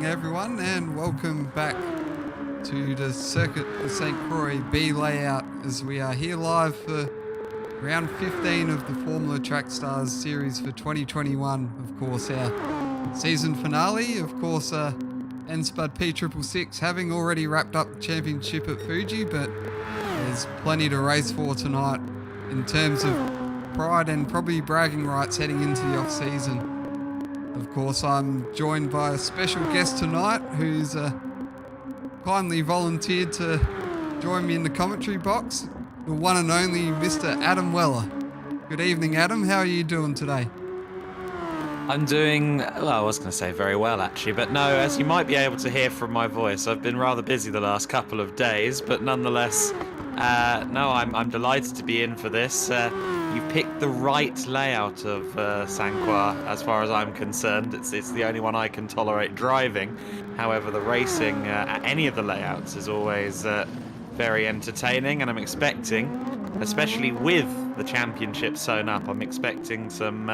everyone, and welcome back to the Circuit de Sainte-Croix B layout as we are here live for round 15 of the Formula Track Stars series for 2021. Of course, our season finale, NSPUD P666 having already wrapped up the championship at Fuji, but there's plenty to race for tonight in terms of pride and probably bragging rights heading into the off-season. Of course, I'm joined by a special guest tonight who's kindly volunteered to join me in the commentary box, the one and only Mr. Adam Weller. Good evening, Adam. How are you doing today? I'm doing, well, I was going to say very well actually, but no, as you might be able to hear from my voice, I've been rather busy the last couple of days, but nonetheless, I'm delighted to be in for this. You picked the right layout of Sainte-Croix as far as I'm concerned. It's the only one I can tolerate driving. However, the racing at any of the layouts is always very entertaining, and I'm expecting, especially with the championship sewn up, I'm expecting some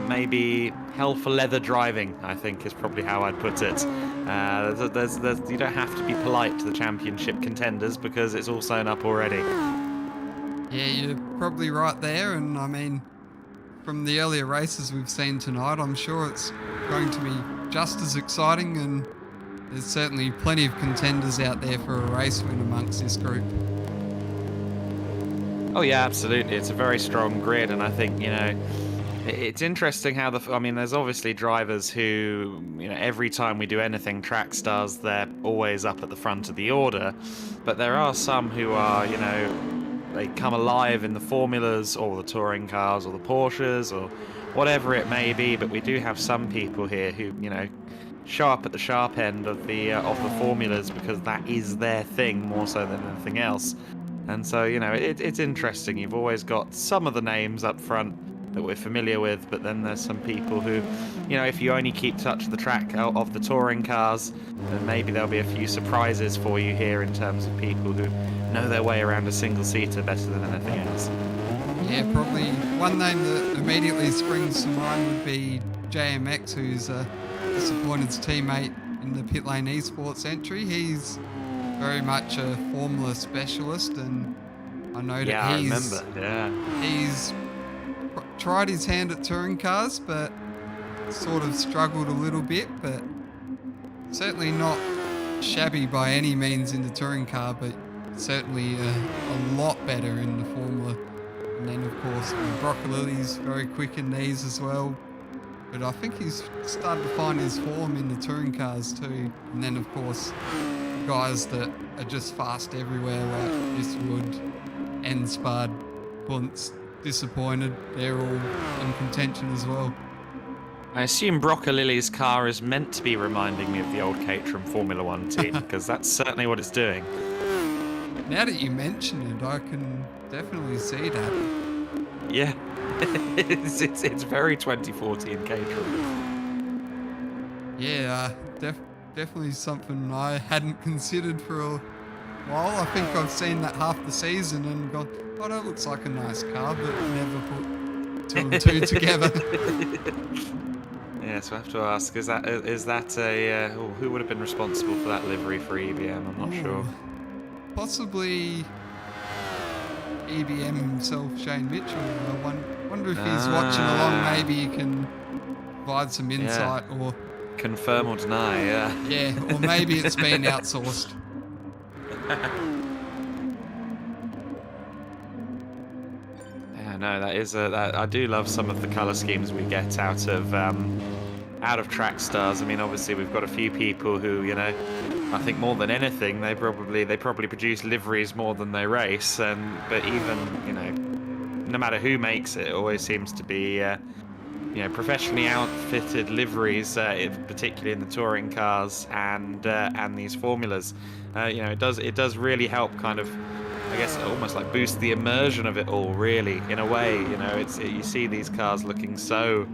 maybe hell for leather driving, I think is probably how I'd put it. You don't have to be polite to the championship contenders because it's all sewn up already. Yeah, you're probably right there, and I mean, from the earlier races we've seen tonight, I'm sure it's going to be just as exciting, and there's certainly plenty of contenders out there for a race win amongst this group. Oh yeah, absolutely. It's a very strong grid, and I think, it's interesting how there's obviously drivers who, every time we do anything track stars, they're always up at the front of the order, but there are some who are, they come alive in the formulas or the touring cars or the Porsches or whatever it may be, but we do have some people here who, show up at the sharp end of the formulas because that is their thing more so than anything else. And so, it's interesting. You've always got some of the names up front that we're familiar with, but then there's some people who, if you only keep touch of the track of the touring cars, then maybe there'll be a few surprises for you here in terms of people who know their way around a single-seater better than anything else. Yeah, probably one name that immediately springs to mind would be JMX, who's Disappointed's teammate in the pit lane esports entry. He's very much a Formula specialist, and I know that he's tried his hand at touring cars, but sort of struggled a little bit, but certainly not shabby by any means in the touring car, but certainly a lot better in the Formula. And then of course Broccolilli's very quick in these as well, but I think he's started to find his form in the touring cars too. And then of course guys that are just fast everywhere, like Eastwood, NSPUD, Kuntz, Disappointed, they're all in contention as well. I assume Broccolilli's car is meant to be reminding me of the old Caterham Formula One team, because that's certainly what it's doing. Now that you mention it, I can definitely see that. Yeah, it's very 2014 Caterham. Yeah, definitely something I hadn't considered for a while. I think I've seen that half the season and gone, oh, that looks like a nice car, but never put two and two together. Yeah, so I have to ask, is that who would have been responsible for that livery for EBM? I'm not sure. Possibly EBM himself, Shane Mitchell. I wonder if he's watching along. Maybe he can provide some insight or confirm or deny. Yeah, or maybe it's been outsourced. No, that is I do love some of the colour schemes we get out of track stars. I mean, obviously we've got a few people who, I think more than anything, they probably produce liveries more than they race. But even, no matter who makes it, it always seems to be professionally outfitted liveries, particularly in the touring cars and these formulas. It does really help kind of, I guess, almost like boost the immersion of it all, really, in a way. You see these cars looking so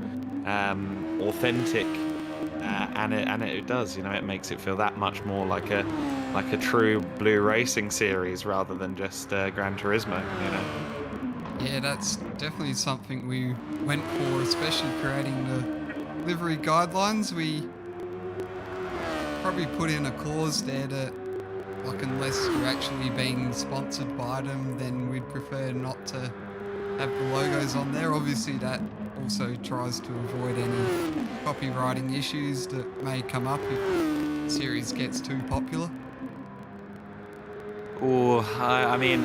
authentic, and it does, it makes it feel that much more like a true blue racing series rather than just Gran Turismo. Yeah, that's definitely something we went for, especially creating the livery guidelines. We probably put in a clause there that, like, unless you're actually being sponsored by them, then we'd prefer not to have the logos on there. Obviously, that also tries to avoid any copywriting issues that may come up if the series gets too popular. I mean,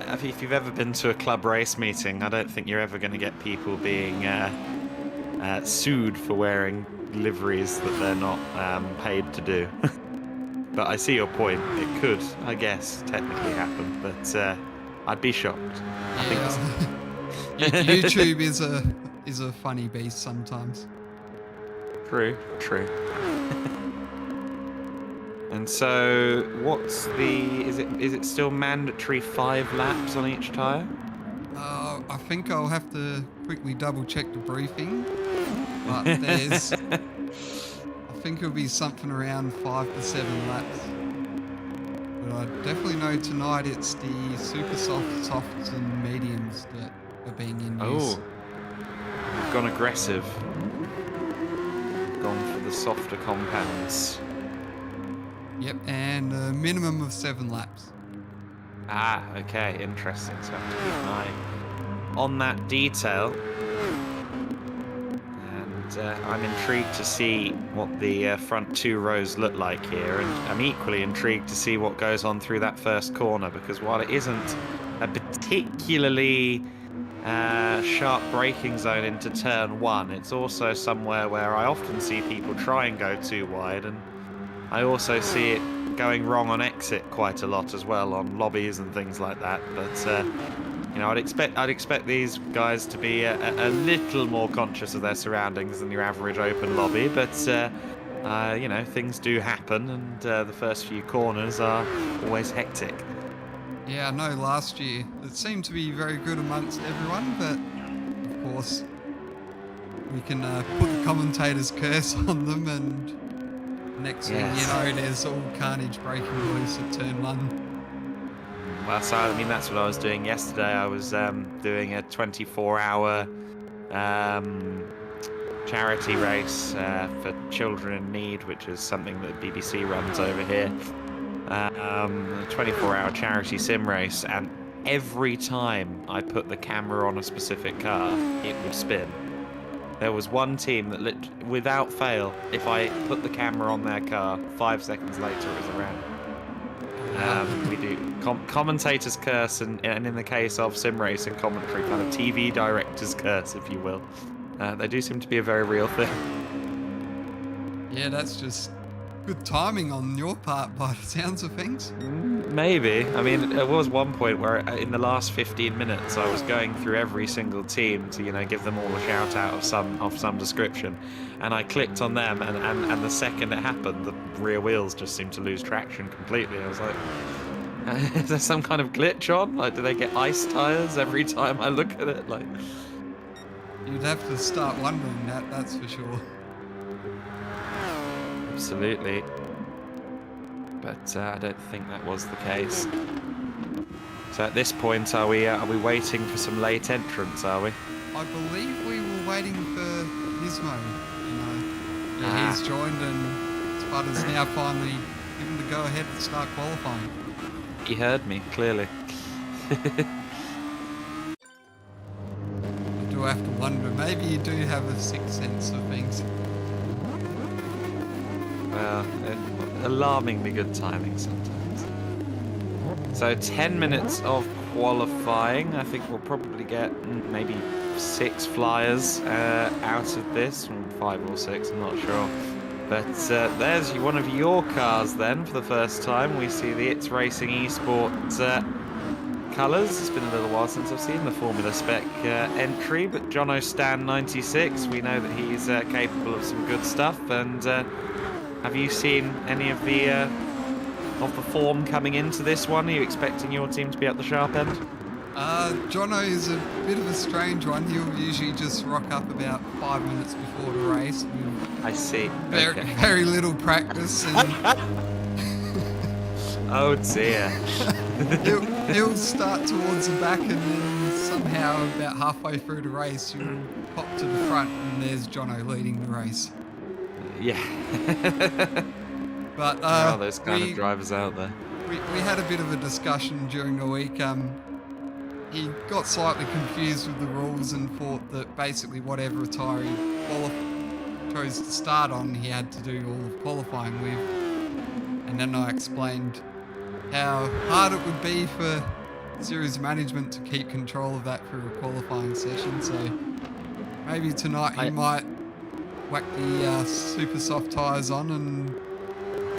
if you've ever been to a club race meeting, I don't think you're ever going to get people being sued for wearing liveries that they're not paid to do. But I see your point. It could, I guess, technically happen, but I'd be shocked. I think YouTube is a funny beast sometimes. True. And so, what's the? Is it still mandatory 5 laps on each tyre? I think I'll have to quickly double check the briefing, but there's. I think it'll be something around 5 to 7 laps. But I definitely know tonight it's the super softs and mediums that are being in use. Oh, we've gone aggressive. Gone for the softer compounds. Yep, and a minimum of 7 laps. Ah, okay, interesting. So I have to keep an eye on that detail. And I'm intrigued to see what the front 2 rows look like here, and I'm equally intrigued to see what goes on through that first corner, because while it isn't a particularly sharp braking zone into turn 1, it's also somewhere where I often see people try and go too wide, and I also see it going wrong on exit quite a lot as well, on lobbies and things like that. But I'd expect these guys to be a little more conscious of their surroundings than your average open lobby. But things do happen, and the first few corners are always hectic. Yeah, I know last year it seemed to be very good amongst everyone, but of course we can put the commentator's curse on them, and next thing you know, there's all carnage breaking loose at turn 1. Well, so I mean, that's what I was doing yesterday. I was doing a 24-hour charity race for children in need, which is something that BBC runs over here. A 24-hour charity sim race, and every time I put the camera on a specific car, it would spin. There was one team that, without fail, if I put the camera on their car, 5 seconds later it was around. We do commentator's curse, and in the case of sim racing commentary, kind of TV director's curse, if you will. They do seem to be a very real thing. Yeah, that's just good timing on your part by the sounds of things. Maybe. I mean, there was one point where in the last 15 minutes I was going through every single team to, give them all a shout out of some description. And I clicked on them, and the second it happened, the rear wheels just seemed to lose traction completely. I was like, is there some kind of glitch on? Like, do they get ice tires every time I look at it? Like, you'd have to start wondering that's for sure. Absolutely. But I don't think that was the case. So at this point, are we waiting for some late entrants, are we? I believe we were waiting for Nismo. He's joined, and Spudder's now finally given the go-ahead to start qualifying. He heard me, clearly. I do have to wonder, maybe you do have a sixth sense of things. Well, alarmingly good timing sometimes. So 10 minutes of qualifying. I think we'll probably get maybe 6 flyers out of this, 5 or 6, I'm not sure. But there's one of your cars then for the first time. We see the It's Racing Esports colours. It's been a little while since I've seen the Formula Spec entry, but Jono Stan 96, we know that he's capable of some good stuff. And have you seen any of the form coming into this one? Are you expecting your team to be at the sharp end? Jono is a bit of a strange one. He'll usually just rock up about 5 minutes before the race. I see. Very little practice. And oh dear. he'll start towards the back, and then somehow about halfway through the race you'll pop to the front, and there's Jono leading the race. Yeah. But There are those kind of drivers out there. we had a bit of a discussion during the week. He got slightly confused with the rules and thought that basically whatever attire he chose to start on, he had to do all of qualifying with. And then I explained how hard it would be for series management to keep control of that through a qualifying session. So maybe tonight he might whack the super soft tyres on and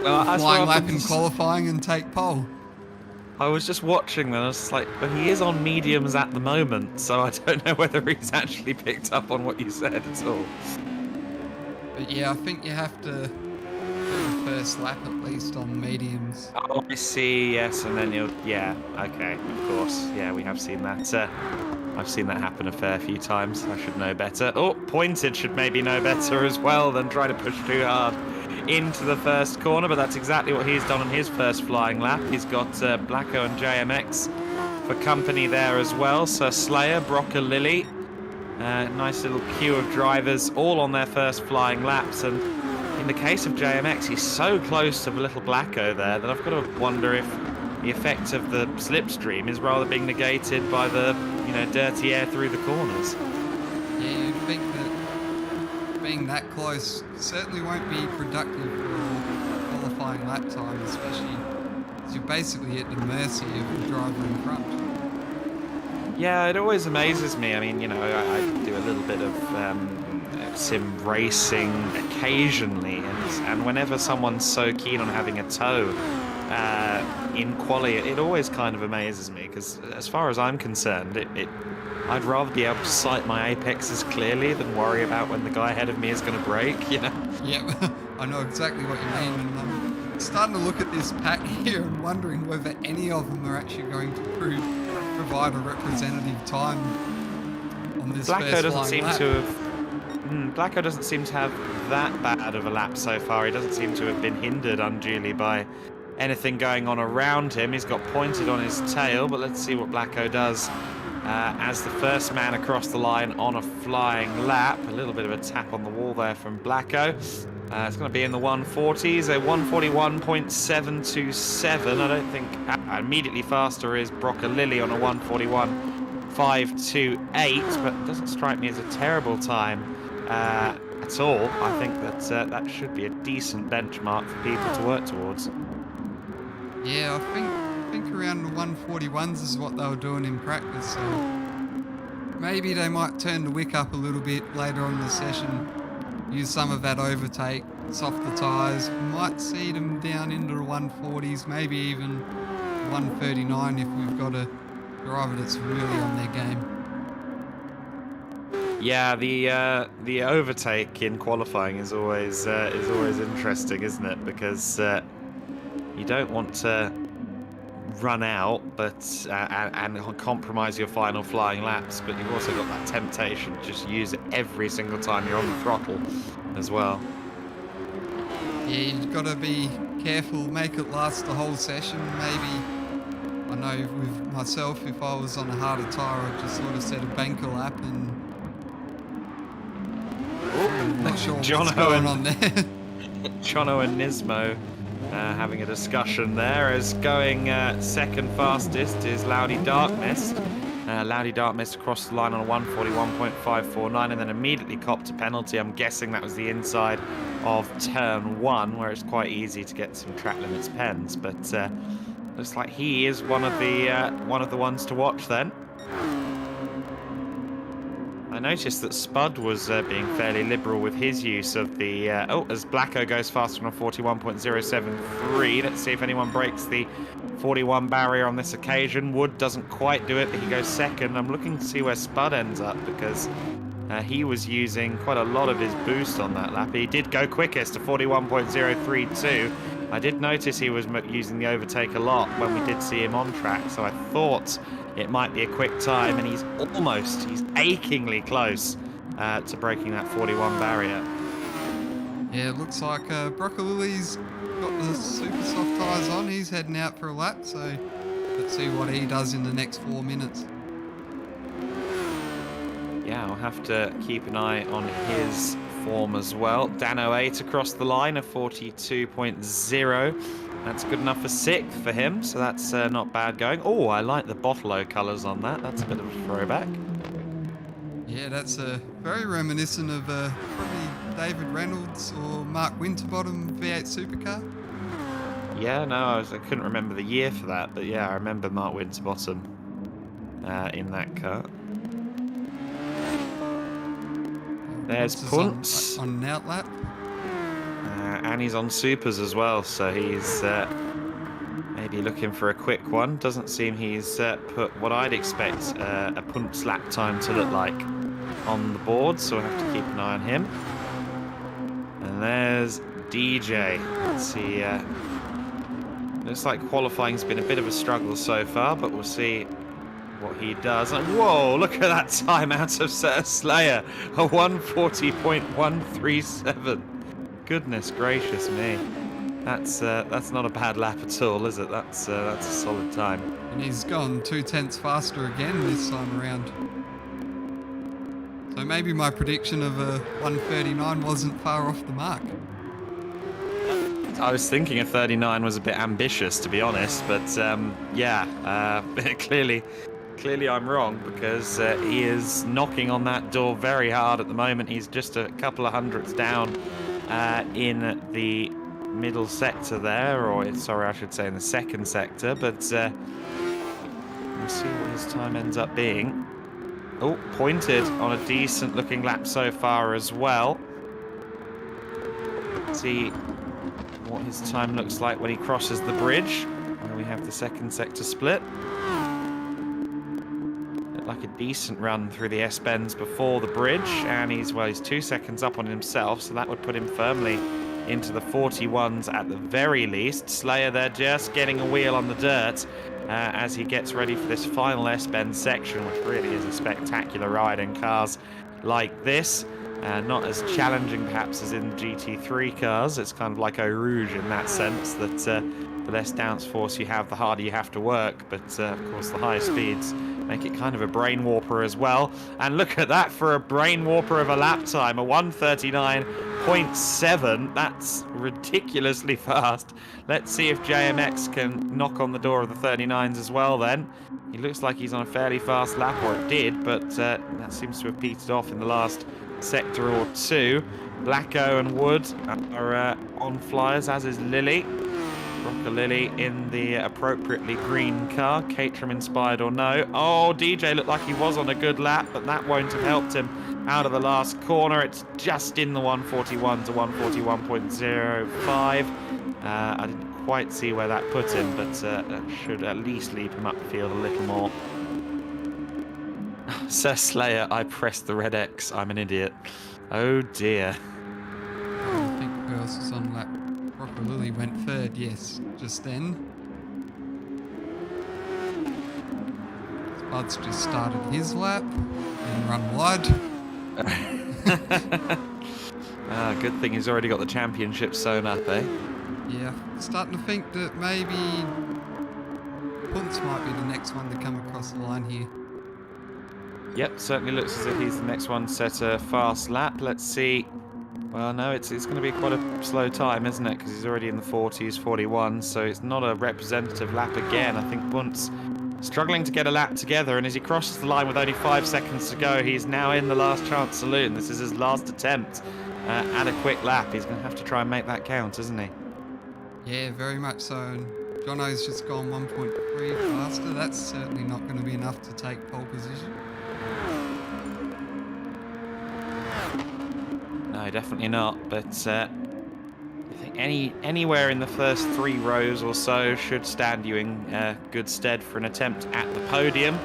flying lap in qualifying and take pole. I was just watching them. I was just like, but he is on mediums at the moment, so I don't know whether he's actually picked up on what you said at all. But yeah, I think you have to do the first lap at least on mediums. Oh, I see. Yes, and then yeah. Okay, of course. Yeah, we have seen that. I've seen that happen a fair few times. I should know better. Oh, Pointed should maybe know better as well than try to push too hard into the first corner, but that's exactly what he's done on his first flying lap. He's got Blacko and JMX for company there as well. So Slayer, Brocker, Lilly, nice little queue of drivers all on their first flying laps. And in the case of JMX, he's so close to the little Blacko there that I've got to wonder if the effect of the slipstream is rather being negated by the dirty air through the corners. Yeah, you'd think that being that close certainly won't be productive for qualifying lap time, especially as you're basically at the mercy of the driver in front. Yeah, it always amazes me. I mean, I do a little bit of sim racing occasionally, and whenever someone's so keen on having a tow in quali, it always kind of amazes me, because as far as I'm concerned, I'd rather be able to sight my apexes clearly than worry about when the guy ahead of me is going to brake, Yeah, I know exactly what you mean, and I'm starting to look at this pack here and wondering whether any of them are actually going to provide a representative time on this Blacko first flying lap. Blacko doesn't seem to have that bad of a lap so far. He doesn't seem to have been hindered unduly by anything going on around him. He's got Pointed on his tail, but let's see what Blacko does as the first man across the line on a flying lap. A little bit of a tap on the wall there from Blacko. It's going to be in the 140s, a 141.727. I don't think immediately faster is Brocker Lilly on a 141.528, but it doesn't strike me as a terrible time at all. I think that that should be a decent benchmark for people to work towards. Yeah, I think around the 141s is what they were doing in practice, so maybe they might turn the wick up a little bit later on in the session, use some of that overtake, softer tyres, might see them down into the 140s, maybe even 139 if we've got a driver that's really on their game. Yeah, the overtake in qualifying is always interesting, isn't it? Because you don't want to run out, but and compromise your final flying laps, but you've also got that temptation to just use it every single time you're on the throttle as well. Yeah, you've got to be careful, make it last the whole session. Maybe, I know with myself, if I was on a harder tyre, I'd just sort of set a banker lap and I'm not sure what's going on there. Jono and Nismo having a discussion there, as going second fastest is Loudy Darkmist. Loudy Darkmist across the line on a 141.549 and then immediately copped a penalty. I'm guessing that was the inside of turn 1, where it's quite easy to get some track limits pens, but looks like he is one of the ones to watch then. I noticed that Spud was being fairly liberal with his use of the... as Blacko goes faster on a 41.073. Let's see if anyone breaks the 41 barrier on this occasion. Wood doesn't quite do it, but he goes second. I'm looking to see where Spud ends up, because he was using quite a lot of his boost on that lap. He did go quickest to 41.032. I did notice he was using the overtake a lot when we did see him on track, so I thought it might be a quick time, and he's achingly close to breaking that 41 barrier. Yeah, it looks like Brocker Lilly's got the super soft tyres on. He's heading out for a lap, so let's see what he does in the next 4 minutes. Yeah, I'll have to keep an eye on his form as well. Dan 08 across the line, a 42.0. That's good enough for 6th for him, so that's not bad going. Oh, I like the Bottolo colours on that. That's a bit of a throwback. Yeah, that's very reminiscent of probably David Reynolds or Mark Winterbottom V8 supercar. Yeah, no, I couldn't remember the year for that, but yeah, I remember Mark Winterbottom in that car. There's Punts. On an outlap. And he's on supers as well, so he's maybe looking for a quick one. Doesn't seem he's put what I'd expect a Punts lap time to look like on the board, so we'll have to keep an eye on him. And there's DJ. Let's see. Looks like qualifying's been a bit of a struggle so far, but we'll see what he does. And whoa, look at that time out of Slayer, a 140.137. Goodness gracious me, that's not a bad lap at all, is it? That's a solid time. And he's gone 2/10 faster again this time around. So maybe my prediction of a 139 wasn't far off the mark. I was thinking a 39 was a bit ambitious, to be honest, but yeah, clearly I'm wrong, because he is knocking on that door very hard at the moment. He's just a couple of hundredths down in the middle sector there, or sorry, I should say in the second sector, but we'll see what his time ends up being. Oh, pointed on a decent looking lap so far as well. Let's see what his time looks like when he crosses the bridge, where we have the second sector split. Looked like a decent run through the S-bends before the bridge, and he's 2 seconds up on himself, so that would put him firmly into the 41s at the very least. Slayer there just getting a wheel on the dirt as he gets ready for this final S-bend section, which really is a spectacular ride in cars like this. Not as challenging perhaps as in GT3 cars. It's kind of like Eau Rouge in that sense, that the less downforce you have, the harder you have to work. But of course the higher speeds make it kind of a brain warper as well. And look at that for a brain warper of a lap time, a 139.7. That's ridiculously fast. Let's see if JMX can knock on the door of the 39s as well then. He looks like he's on a fairly fast lap, or it did, but that seems to have petered off in the last sector or two. Blacko and Wood are on flyers, as is Lily. Rocker Lily in the appropriately green car, Caterham inspired or no. Oh, DJ looked like he was on a good lap, but that won't have helped him out of the last corner. It's just in the 141 to 141.05. I didn't quite see where that put him, but that should at least leave him up the field a little more. Sir Slayer, I pressed the red X. I'm an idiot. Oh dear. I think who else was on lap? Rocker Lily went third, yes, just then. Bud's just started his lap and run wide. Good thing he's already got the championship sewn up, eh? Yeah, starting to think that maybe Punts might be the next one to come across the line here. Yep, certainly looks as if he's the next one to set a fast lap. Let's see. Well, no, it's going to be quite a slow time, isn't it? Because he's already in the 40s, 41, so it's not a representative lap again. I think Punts struggling to get a lap together, and as he crosses the line with only 5 seconds to go, he's now in the last chance saloon. This is his last attempt at a quick lap. He's going to have to try and make that count, isn't he? Yeah, very much so. And Jono's just gone 1.3 faster. That's certainly not going to be enough to take pole position. No, definitely not. But I think anywhere in the first 3 rows or so should stand you in good stead for an attempt at the podium.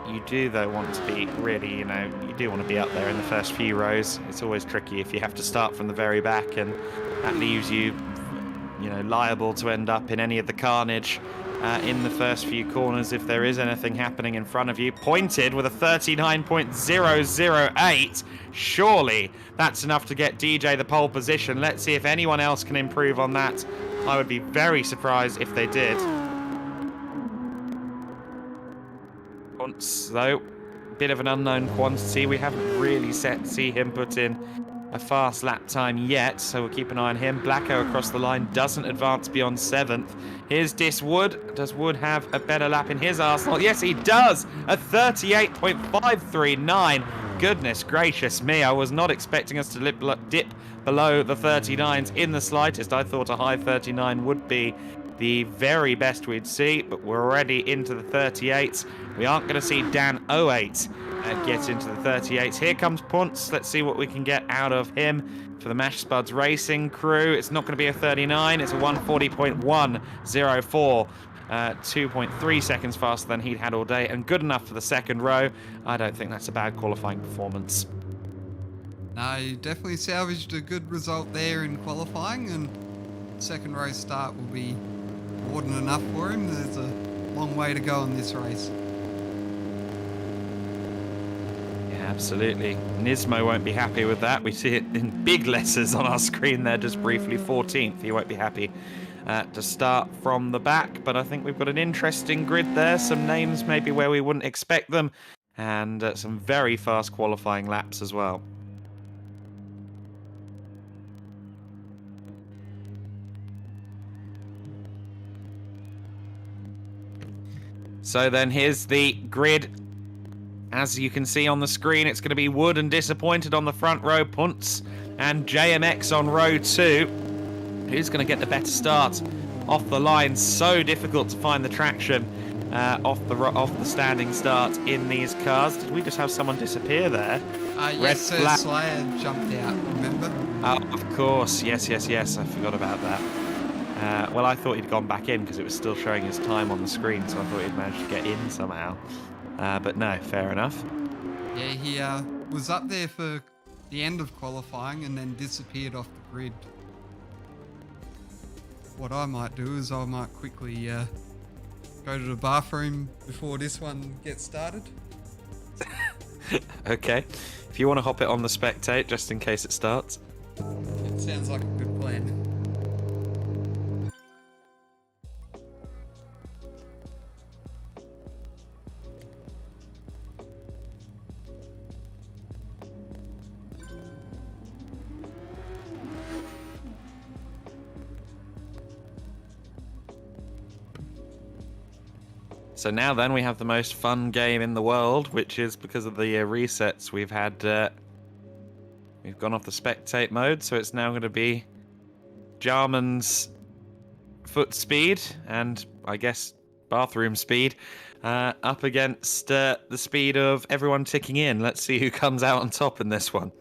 You do, though, want to be really, you do want to be up there in the first few rows. It's always tricky if you have to start from the very back, and that leaves you, liable to end up in any of the carnage in the first few corners if there is anything happening in front of you. Pointed with a 39.008. Surely that's enough to get DJ the pole position. Let's see if anyone else can improve on that. I would be very surprised if they did. Punts, though, bit of an unknown quantity. We haven't really see him put in a fast lap time yet, so we'll keep an eye on him. Blacko across the line doesn't advance beyond 7th. Here's Dis Wood. Does Wood have a better lap in his arsenal? Yes, he does! A 38.539. Goodness gracious me, I was not expecting us to dip below the 39s in the slightest. I thought a high 39 would be the very best we'd see, but we're already into the 38s. We aren't going to see Dan 08 get into the 38s. Here comes Ponce. Let's see what we can get out of him for the Mash Spuds Racing crew. It's not going to be a 39. It's a 140.104. 2.3 seconds faster than he'd had all day, and good enough for the second row. I don't think that's a bad qualifying performance. No, you definitely salvaged a good result there in qualifying, and second row start will be more than enough for him. There's a long way to go in this race. Yeah, absolutely. Nismo won't be happy with that. We see it in big letters on our screen there, just briefly. 14th. He won't be happy to start from the back, but I think we've got an interesting grid there. Some names maybe where we wouldn't expect them, and some very fast qualifying laps as well. So then here's the grid. As you can see on the screen, it's going to be Wood and Disappointed on the front row, Punts and JMX on row 2. Who's going to get the better start off the line? So difficult to find the traction off the standing start in these cars. Did we just have someone disappear there? Yes, Sir Slayer jumped out, remember? Oh, of course. Yes. I forgot about that. Well, I thought he'd gone back in because it was still showing his time on the screen, so I thought he'd managed to get in somehow. But no, fair enough. Yeah, he was up there for the end of qualifying and then disappeared off the grid. What I might do is I might quickly go to the bathroom before this one gets started. Okay. If you want to hop it on the spectate, just in case it starts. It sounds like a good plan. So now then we have the most fun game in the world, which is because of the resets we've had. We've gone off the spectate mode, so it's now going to be Jarman's foot speed and I guess bathroom speed up against the speed of everyone ticking in. Let's see who comes out on top in this one.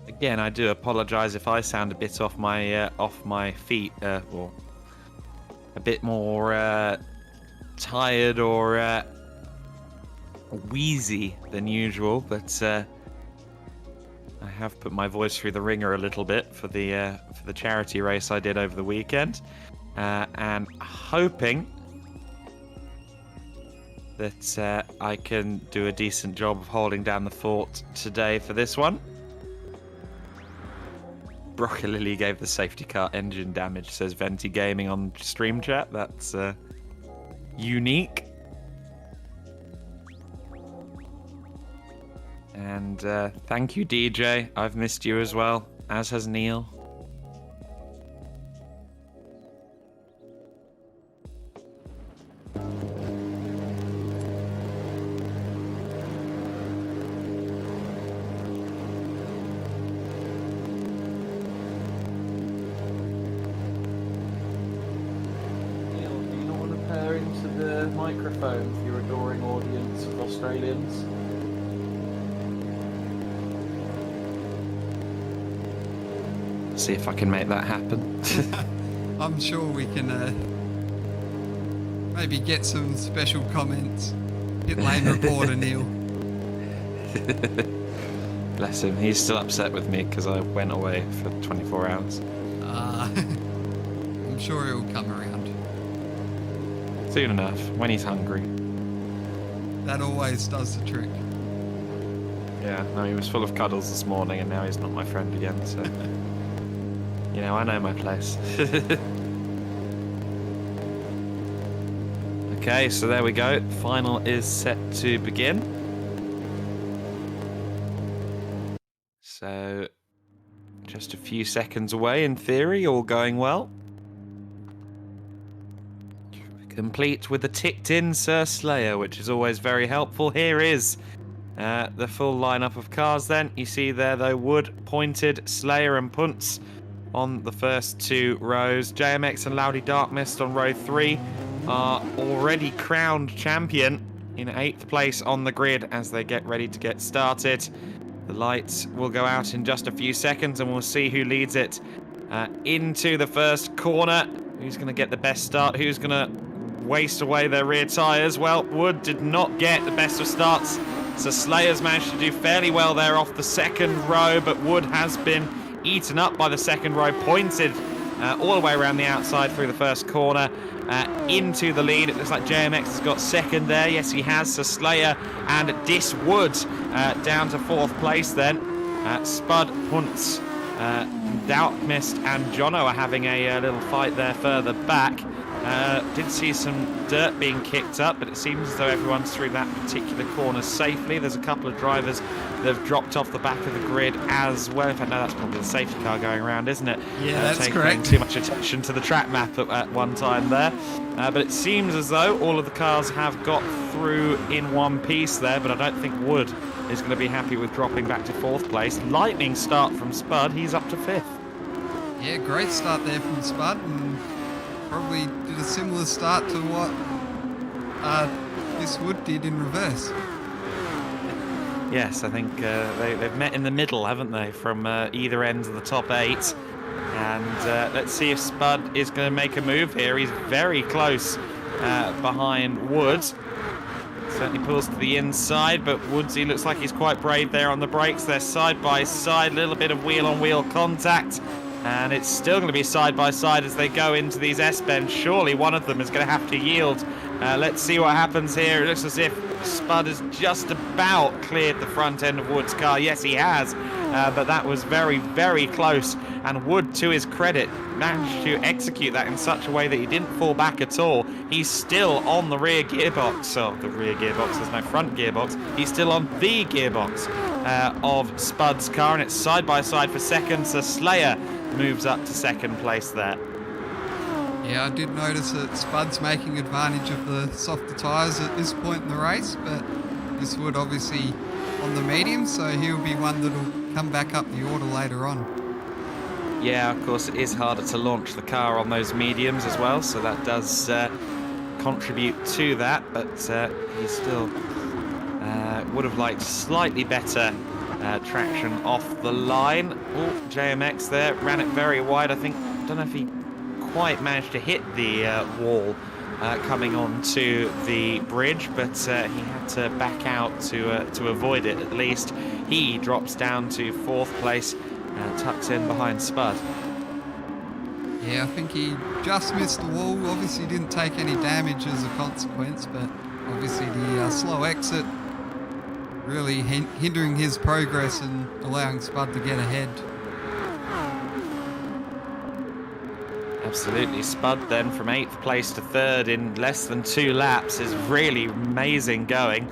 Again, I do apologise if I sound a bit off my feet, or a bit more tired or wheezy than usual. But I have put my voice through the ringer a little bit for the charity race I did over the weekend, and hoping that I can do a decent job of holding down the fort today for this one. Broccolili gave the safety car engine damage, says Venti Gaming on stream chat. That's unique. And thank you, DJ. I've missed you as well, as has Neil. Microphone for your adoring audience of Australians. See if I can make that happen. I'm sure we can maybe get some special comments. Pit lane reporter Neil. Bless him. He's still upset with me because I went away for 24 hours. I'm sure he'll come around. Soon enough, when he's hungry. that always does the trick. Yeah, no, he was full of cuddles this morning, and now he's not my friend again, so... You know, I know my place. Okay, so there we go. Final is set to begin. So, just a few seconds away, in theory, all going well. Complete with the ticked-in Sir Slayer, which is always very helpful. Here is the full lineup of cars then. You see there, though, Wood, Pointed, Slayer and Punts on the first 2 rows. JMX and Loudy Darkmist on row 3 are already crowned champion in 8th place on the grid as they get ready to get started. The lights will go out in just a few seconds and we'll see who leads it into the first corner. Who's going to get the best start? Who's going to waste away their rear tyres? Well, Wood did not get the best of starts, so Slayer's managed to do fairly well there off the second row, but Wood has been eaten up by the second row. Pointed all the way around the outside through the first corner into the lead. It looks like JMX has got second there. Yes, he has. So Slayer and Wood down to 4th place then. Spud, Punts, Darkmist and Jono are having a little fight there further back. Did see some dirt being kicked up, but it seems as though everyone's through that particular corner safely. There's a couple of drivers that have dropped off the back of the grid as well. In fact, no, that's probably the safety car going around, isn't it? Yeah, that's taking correct. Too much attention to the track map at one time there. But it seems as though all of the cars have got through in one piece there, but I don't think Wood is going to be happy with dropping back to 4th place. Lightning start from Spud. He's up to 5th. Yeah, great start there from Spud, and probably did a similar start to what this Wood did in reverse. Yes, I think they've met in the middle, haven't they, from either end of the top 8. And let's see if Spud is going to make a move here. He's very close behind Wood. Certainly pulls to the inside, but Woodsy looks like he's quite brave there on the brakes. They're side by side, a little bit of wheel-on-wheel contact. And it's still going to be side by side as they go into these S-bends. Surely one of them is going to have to yield. Let's see what happens here. It looks as if Spud has just about cleared the front end of Wood's car. Yes, he has. But that was very, very close. And Wood, to his credit, managed to execute that in such a way that he didn't fall back at all. He's still on the rear gearbox. Oh, the rear gearbox, there's no front gearbox. He's still on the gearbox of Spud's car. And it's side by side for second. So Slayer moves up to 2nd place there. Yeah, I did notice that Spud's making advantage of the softer tyres at this point in the race, but this Wood obviously on the medium, so he'll be one that'll come back up the order later on. Yeah, of course, it is harder to launch the car on those mediums as well, so that does contribute to that, but he still would have liked slightly better traction off the line. Oh, JMX there ran it very wide. I don't know if he quite managed to hit the wall coming onto the bridge, but he had to back out to avoid it. At least he drops down to 4th place, tucks in behind Spud. Yeah, I think he just missed the wall. Obviously didn't take any damage as a consequence, but obviously the slow exit really hindering his progress and allowing Spud to get ahead. Absolutely. Spud then from 8th place to 3rd in less than 2 laps is really amazing going.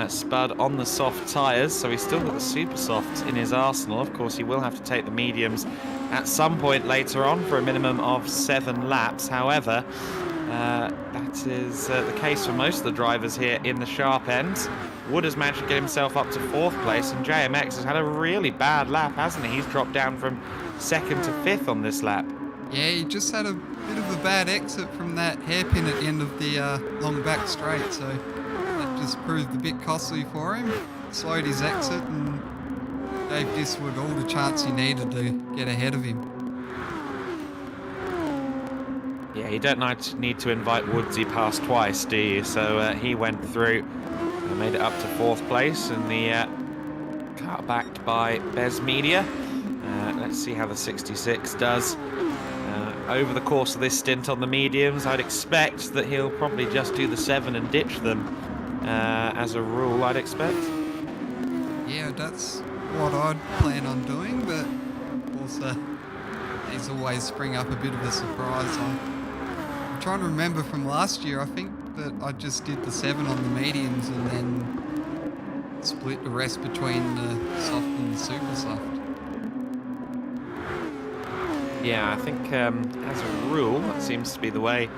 Spud on the soft tyres, so he's still got the super soft in his arsenal. Of course, he will have to take the mediums at some point later on for a minimum of 7 laps. However, that is the case for most of the drivers here in the sharp end. Wood has managed to get himself up to 4th place, and JMX has had a really bad lap, hasn't he? He's dropped down from 2nd to 5th on this lap. Yeah, he just had a bit of a bad exit from that hairpin at the end of the long back straight, so that just proved a bit costly for him. Slowed his exit and gave Diswood all the chance he needed to get ahead of him. Yeah, you don't need to invite Woodsy past twice, do you? So he went through and made it up to 4th place in the car backed by Bez Media. Let's see how the 66 does. Over the course of this stint on the mediums, I'd expect that he'll probably just do the 7 and ditch them as a rule, I'd expect. Yeah, that's what I'd plan on doing, but also these always spring up a bit of a surprise. I'm trying to remember from last year, I think that I just did the 7 on the mediums and then split the rest between the soft and the super soft. Yeah, I think as a rule, that seems to be the way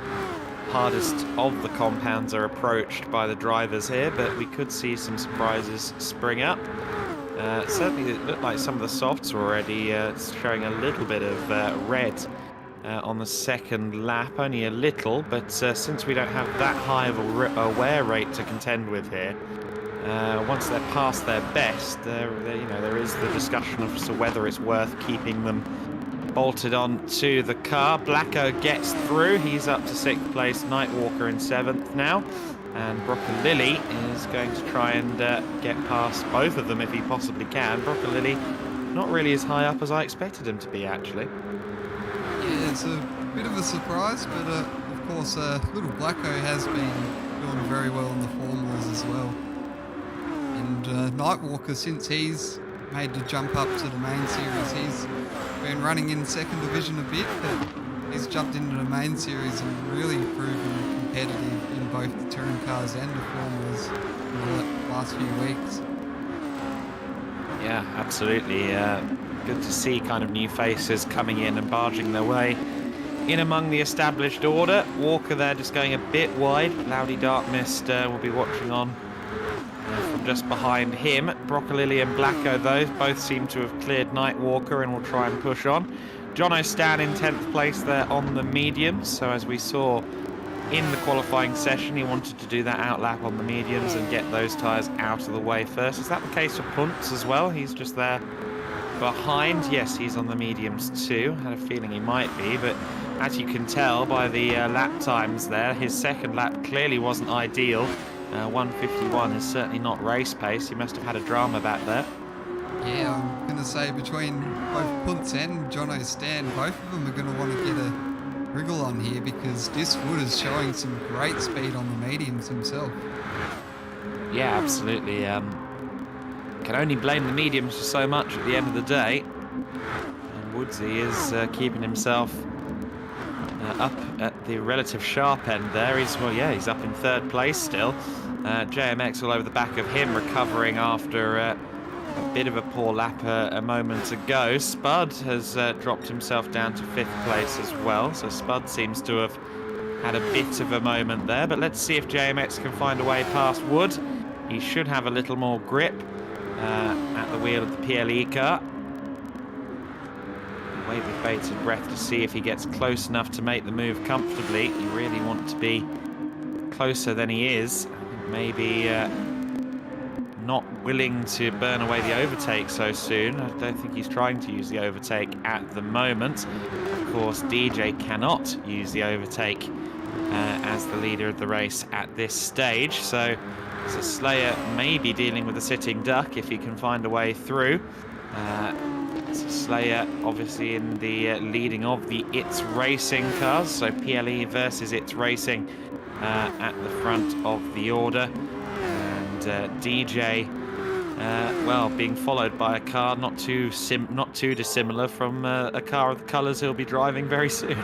hardest of the compounds are approached by the drivers here, but we could see some surprises spring up. Certainly it looked like some of the softs were already showing a little bit of red on the second lap, only a little, but since we don't have that high of a wear rate to contend with here, once they're past their best, there is the discussion of whether it's worth keeping them bolted on to the car. Blacko gets through. He's up to 6th place. Nightwalker in 7th now. And Broccolilli is going to try and get past both of them if he possibly can. Broccolilli not really as high up as I expected him to be, actually. Yeah, it's a bit of a surprise, but of course, little Blacko has been doing very well in the formals as well. And Nightwalker, since he's made the jump up to the main series, he's been running in 2nd division a bit, but he's jumped into the main series and really proven competitive in both the touring cars and the formulas in the last few weeks. Yeah, absolutely. Good to see kind of new faces coming in and barging their way in among the established order. Walker there just going a bit wide. Loudy Dark Mist will be watching on from just behind him. Broccolilli and Blacko, though, both seem to have cleared Nightwalker and will try and push on. Jono Stan in 10th place there on the mediums, so as we saw in the qualifying session, he wanted to do that outlap on the mediums and get those tyres out of the way first. Is that the case for Puntz as well? He's just there behind. Yes, he's on the mediums too. Had a feeling he might be, but as you can tell by the lap times there, his second lap clearly wasn't ideal. 1:51 is certainly not race pace. He must have had a drama back there. Yeah, I'm going to say between both Puntz and Jono Stan, both of them are going to want to get a wriggle on here because Diswood is showing some great speed on the mediums himself. Yeah, absolutely. Can only blame the mediums for so much at the end of the day. And Woodsy is keeping himself up at the relative sharp end there. He's up in 3rd place still. JMX all over the back of him, recovering after a bit of a poor lap a moment ago. Spud has dropped himself down to 5th place as well, so Spud seems to have had a bit of a moment there, but let's see if JMX can find a way past Wood. He should have a little more grip at the wheel of the PLE car. Wait with bated breath to see if he gets close enough to make the move comfortably. You really want to be closer than he is. Maybe not willing to burn away the overtake so soon. I don't think he's trying to use the overtake at the moment. Of course, DJ cannot use the overtake as the leader of the race at this stage. So Slayer may be dealing with a sitting duck if he can find a way through. Slayer obviously in the leading of the It's Racing cars, so PLE versus It's Racing at the front of the order, and DJ being followed by a car not too dissimilar from a car of the colours he'll be driving very soon.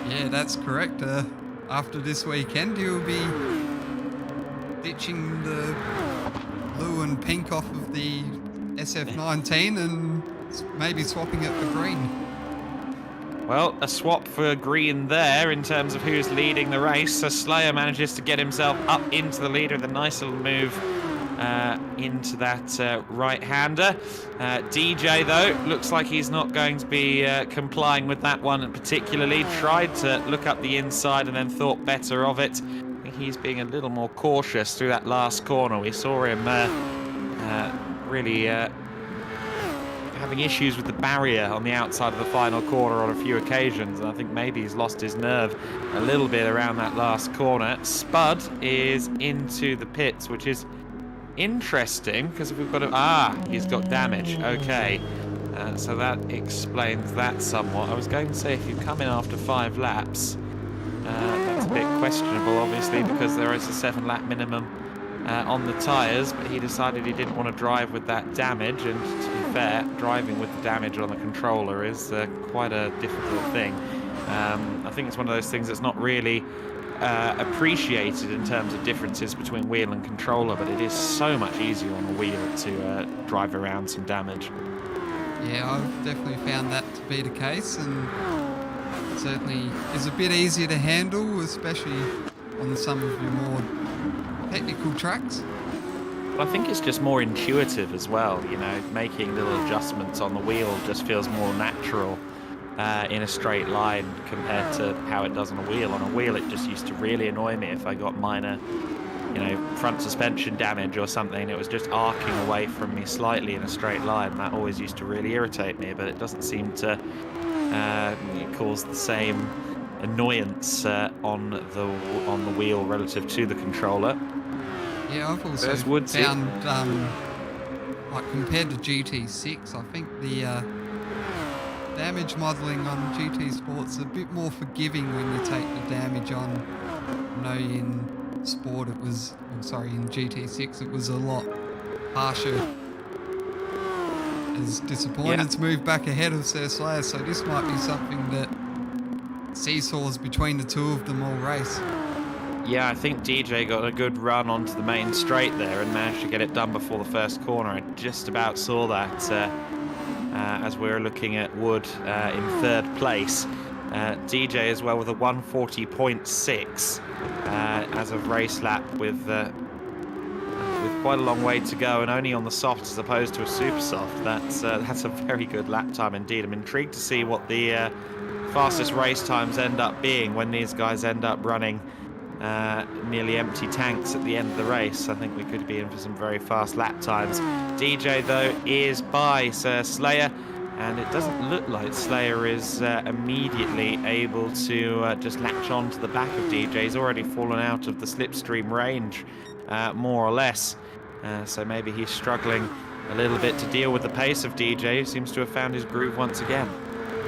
Yeah, that's correct. After this weekend he'll be ditching the blue and pink off of the SF19 and maybe swapping it for green. Well, a swap for green there in terms of who's leading the race. So Slayer manages to get himself up into the leader with a nice little move into that right-hander. DJ, though, looks like he's not going to be complying with that one particularly. Tried to look up the inside and then thought better of it. I think he's being a little more cautious through that last corner. We saw him really having issues with the barrier on the outside of the final corner on a few occasions, and I think maybe he's lost his nerve a little bit around that last corner. Spud is into the pits, which is interesting because if we've got he's got damage. Okay, so that explains that somewhat. I was going to say if you come in after 5 laps, that's a bit questionable, obviously, because there is a 7-lap minimum on the tyres, but he decided he didn't want to drive with that damage, and to be fair, driving with the damage on the controller is quite a difficult thing. I think it's one of those things that's not really appreciated in terms of differences between wheel and controller, but it is so much easier on a wheel to drive around some damage. Yeah, I've definitely found that to be the case, and it certainly is a bit easier to handle, especially on some of your more technical tracks. But I think it's just more intuitive as well, you know, making little adjustments on the wheel just feels more natural in a straight line compared to how it does on a wheel. On a wheel, it just used to really annoy me if I got minor, you know, front suspension damage or something. It was just arcing away from me slightly in a straight line. That always used to really irritate me, but it doesn't seem to cause the same annoyance on the wheel relative to the controller. Yeah, I've also found, like compared to GT6, I think the damage modelling on GT Sport's a bit more forgiving when you take the damage on. I know in Sport it was, in GT6 it was a lot harsher as Disappointed's moved back ahead of Sir Slayer, so this might be something that seesaws between the two of them all race. Yeah, I think DJ got a good run onto the main straight there and managed to get it done before the first corner. I just about saw that as we were looking at Wood in third place. DJ as well with a 140.6 as of race lap with quite a long way to go and only on the soft as opposed to a super soft. That's a very good lap time indeed. I'm intrigued to see what the fastest race times end up being when these guys end up running nearly empty tanks at the end of the race. I think we could be in for some very fast lap times. DJ though is by Sir Slayer, and it doesn't look like Slayer is immediately able to just latch on to the back of DJ. He's already fallen out of the slipstream range, more or less, so maybe he's struggling a little bit to deal with the pace of DJ, who seems to have found his groove once again.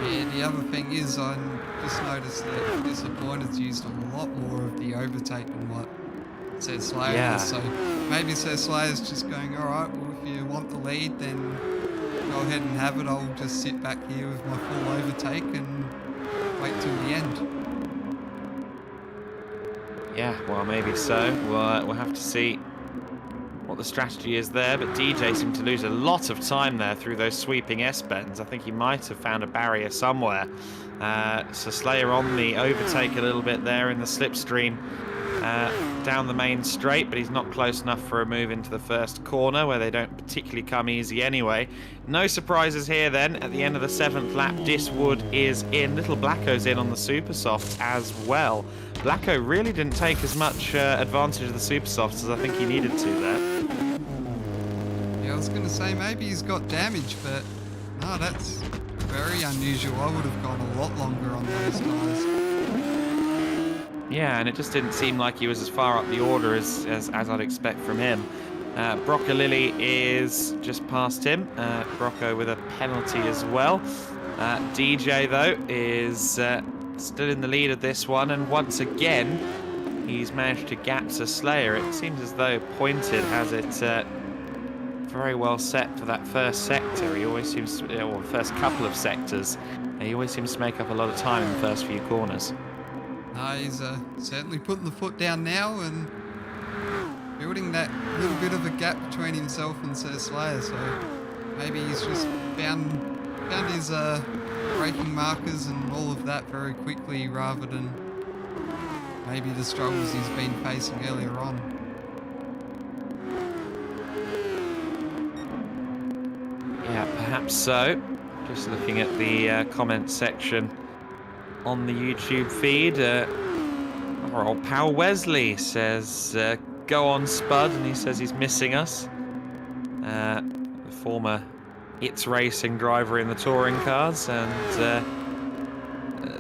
Yeah, the other thing is I just noticed that Disappointed's used a lot more of the overtake than what Sir Slayer has, so maybe Sir Slayer's just going, alright, well if you want the lead then go ahead and have it, I'll just sit back here with my full overtake and wait till the end. Yeah, well maybe so. We'll have to see what the strategy is there, but DJ seemed to lose a lot of time there through those sweeping S-bends. I think he might have found a barrier somewhere. So Slayer on the overtake a little bit there in the slipstream down the main straight, but he's not close enough for a move into the first corner where they don't particularly come easy anyway. No surprises here then. At the end of the 7th lap, Diswood is in. Little Blacko's in on the super soft as well. Blacko really didn't take as much advantage of the super softs as I think he needed to there. Yeah, I was going to say maybe he's got damage, but no, that's very unusual. I would have gone a lot longer on those tyres. Yeah, and it just didn't seem like he was as far up the order as I'd expect from him. Broccolilli is just past him. Brocco with a penalty as well. DJ, though, is still in the lead of this one, and once again, he's managed to gap Sir Slayer. It seems as though Pointed has it very well set for that first sector. He always seems to, or the first couple of sectors, he always seems to make up a lot of time in the first few corners. No, he's certainly putting the foot down now and building that little bit of a gap between himself and Sir Slayer, so maybe he's just found his braking markers and all of that very quickly rather than maybe the struggles he's been facing earlier on. Yeah, perhaps so. Just looking at the comment section on the YouTube feed, our old pal Wesley says, go on Spud, and he says he's missing us. The former It's Racing driver in the touring cars, and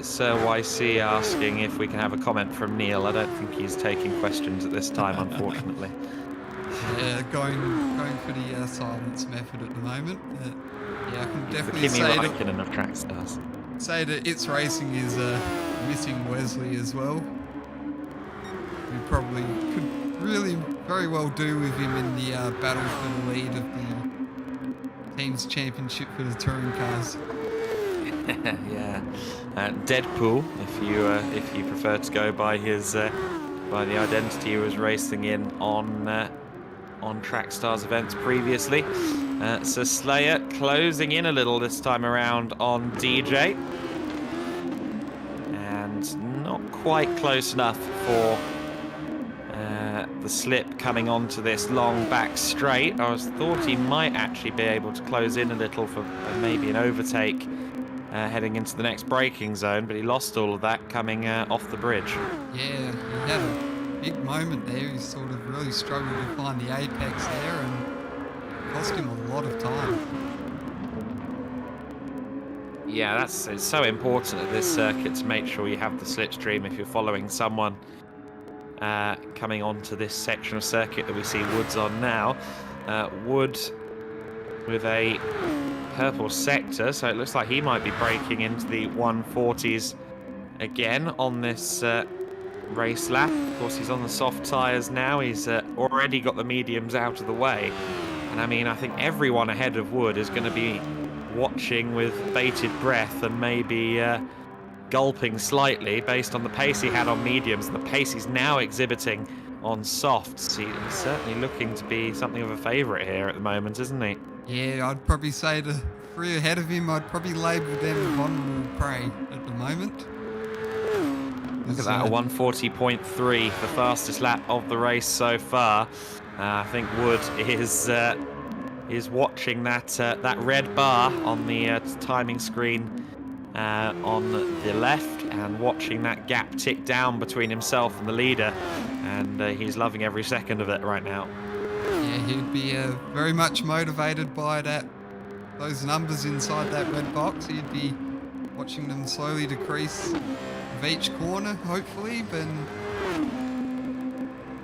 Sir YC asking if we can have a comment from Neil. I don't think he's taking questions at this time, unfortunately. Yeah, going for the silence method at the moment. Yeah, I can definitely the Kimi say Räikkönen of track stars. Say that It's Racing is missing Wesley as well. We probably could really very well do with him in the battle for the lead of the team's championship for the touring cars. Yeah, Deadpool, if you prefer to go by his by the identity he was racing in on Track Stars events previously. So Slayer closing in a little this time around on DJ, and not quite close enough for the slip coming onto this long back straight. I thought he might actually be able to close in a little for maybe an overtake heading into the next braking zone, but he lost all of that coming off the bridge. Yeah, he had a big moment there. He sort of really struggled to find the apex there and cost him a lot of time. Yeah, it's so important at this circuit to make sure you have the slipstream if you're following someone coming onto this section of circuit that we see Woods on now. Wood with a purple sector, so it looks like he might be breaking into the 140s again on this race lap. Of course, he's on the soft tyres now. He's already got the mediums out of the way, and I mean, I think everyone ahead of Wood is going to be watching with bated breath and maybe gulping slightly based on the pace he had on mediums and the pace he's now exhibiting on softs. He's certainly looking to be something of a favourite here at the moment, isn't he? Yeah, I'd probably say the three ahead of him, I'd probably label them vulnerable prey at the moment. Look at that, a 140.3, the fastest lap of the race so far. I think Wood is watching that red bar on the timing screen on the left, and watching that gap tick down between himself and the leader, and he's loving every second of it right now. Yeah, he'd be very much motivated by those numbers inside that red box. He'd be watching them slowly decrease of each corner, hopefully, but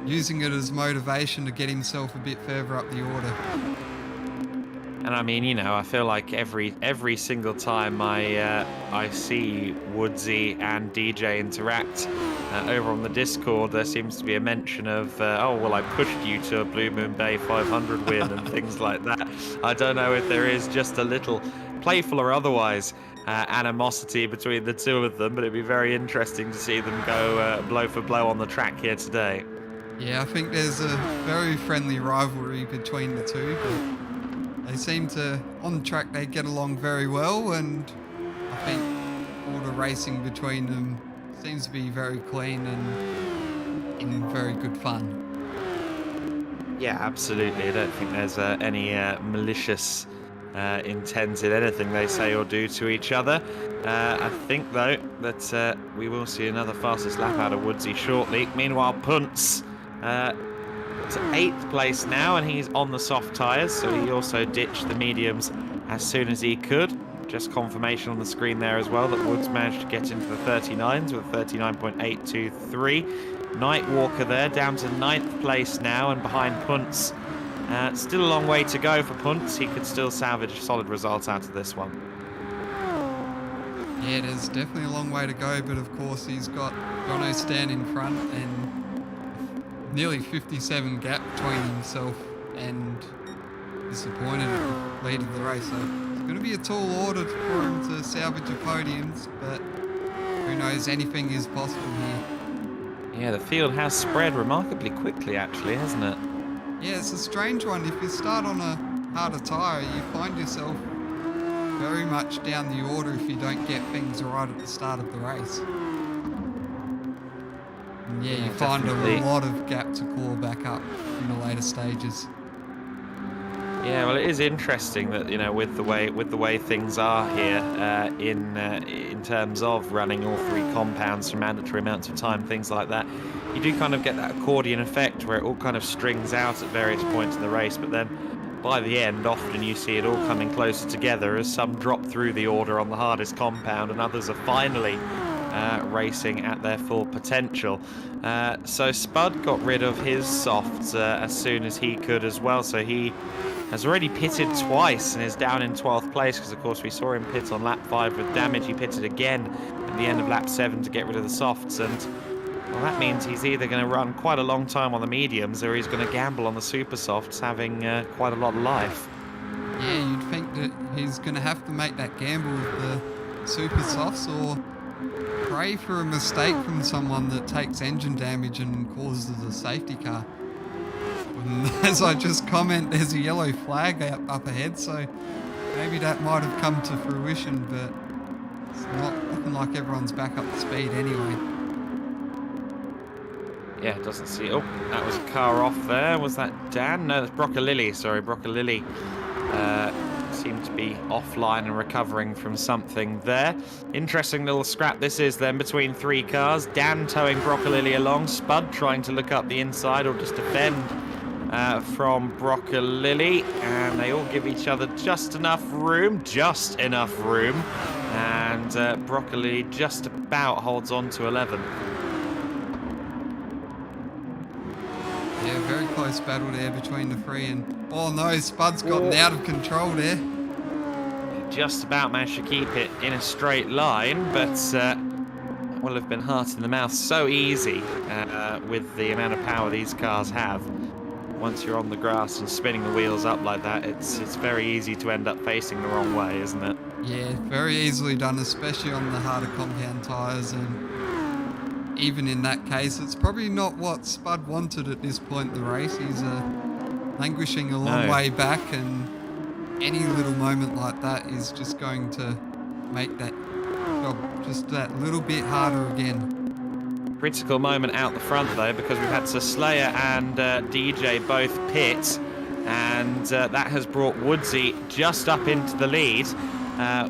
using it as motivation to get himself a bit further up the order. And I mean, you know, I feel like every single time I see Woodsy and DJ interact over on the Discord, there seems to be a mention of, oh, well, I pushed you to a Blue Moon Bay 500 win and things like that. I don't know if there is just a little, playful or otherwise, animosity between the two of them, but it'd be very interesting to see them go blow for blow on the track here today. Yeah, I think there's a very friendly rivalry between the two, but they seem to, on the track, they get along very well, and I think all the racing between them seems to be very clean and in very good fun. Yeah, absolutely. I don't think there's any malicious intent in anything they say or do to each other. I think, though, that we will see another fastest lap out of Woodsy shortly. Meanwhile, Punts to 8th place now, and he's on the soft tyres, so he also ditched the mediums as soon as he could. Just confirmation on the screen there as well that Woods managed to get into the 39s with 39.823. Nightwalker there down to 9th place now, and behind Punts. Still a long way to go for Punts. He could still salvage a solid result out of this one. Yeah, there's definitely a long way to go, but of course he's got Jono Stan in front and nearly 57 gap between himself and disappointed at the lead of the race. So it's going to be a tall order for him to salvage the podiums, but who knows, anything is possible here. Yeah, the field has spread remarkably quickly, actually, hasn't it? Yeah, it's a strange one. If you start on a harder tyre, you find yourself very much down the order if you don't get things right at the start of the race. And yeah, you find definitely. a lot of gap to claw back up in the later stages. Yeah, well, it is interesting that, you know, with the way things are here in terms of running all three compounds for mandatory amounts of time, things like that, you do kind of get that accordion effect where it all kind of strings out at various points in the race, but then by the end, often you see it all coming closer together as some drop through the order on the hardest compound and others are finally racing at their full potential. So Spud got rid of his softs as soon as he could as well, so he has already pitted twice and is down in 12th place because, of course, we saw him pit on lap 5 with damage. He pitted again at the end of lap 7 to get rid of the softs, and Well, that means he's either going to run quite a long time on the mediums or he's going to gamble on the super softs, having quite a lot of life. Yeah, you'd think that he's going to have to make that gamble with the super softs or pray for a mistake from someone that takes engine damage and causes a safety car. And as I just comment, there's a yellow flag up ahead, so maybe that might have come to fruition, but it's not looking like everyone's back up to speed anyway. Yeah, it doesn't see... Oh, that was a car off there. Was that Dan? No, that's Broccolilli. Sorry, Broccolilli seemed to be offline and recovering from something there. Interesting little scrap this is then between 3 cars. Dan towing Broccolilli along. Spud trying to look up the inside or just defend from Broccolilli. And they all give each other just enough room. And Broccolilli just about holds on to 11th. Yeah, very close battle there between the 3 and... Oh no, Spud's gotten out of control there. Just about managed to keep it in a straight line, but will have been heart in the mouth so easy with the amount of power these cars have. Once you're on the grass and spinning the wheels up like that, it's very easy to end up facing the wrong way, isn't it? Yeah, very easily done, especially on the harder compound tyres, and even in that case, it's probably not what Spud wanted at this point in the race. He's languishing a long way back, and any little moment like that is just going to make that job just that little bit harder again. Critical moment out the front though, because we've had Sir Slayer and DJ both pit, and that has brought Woodsy just up into the lead.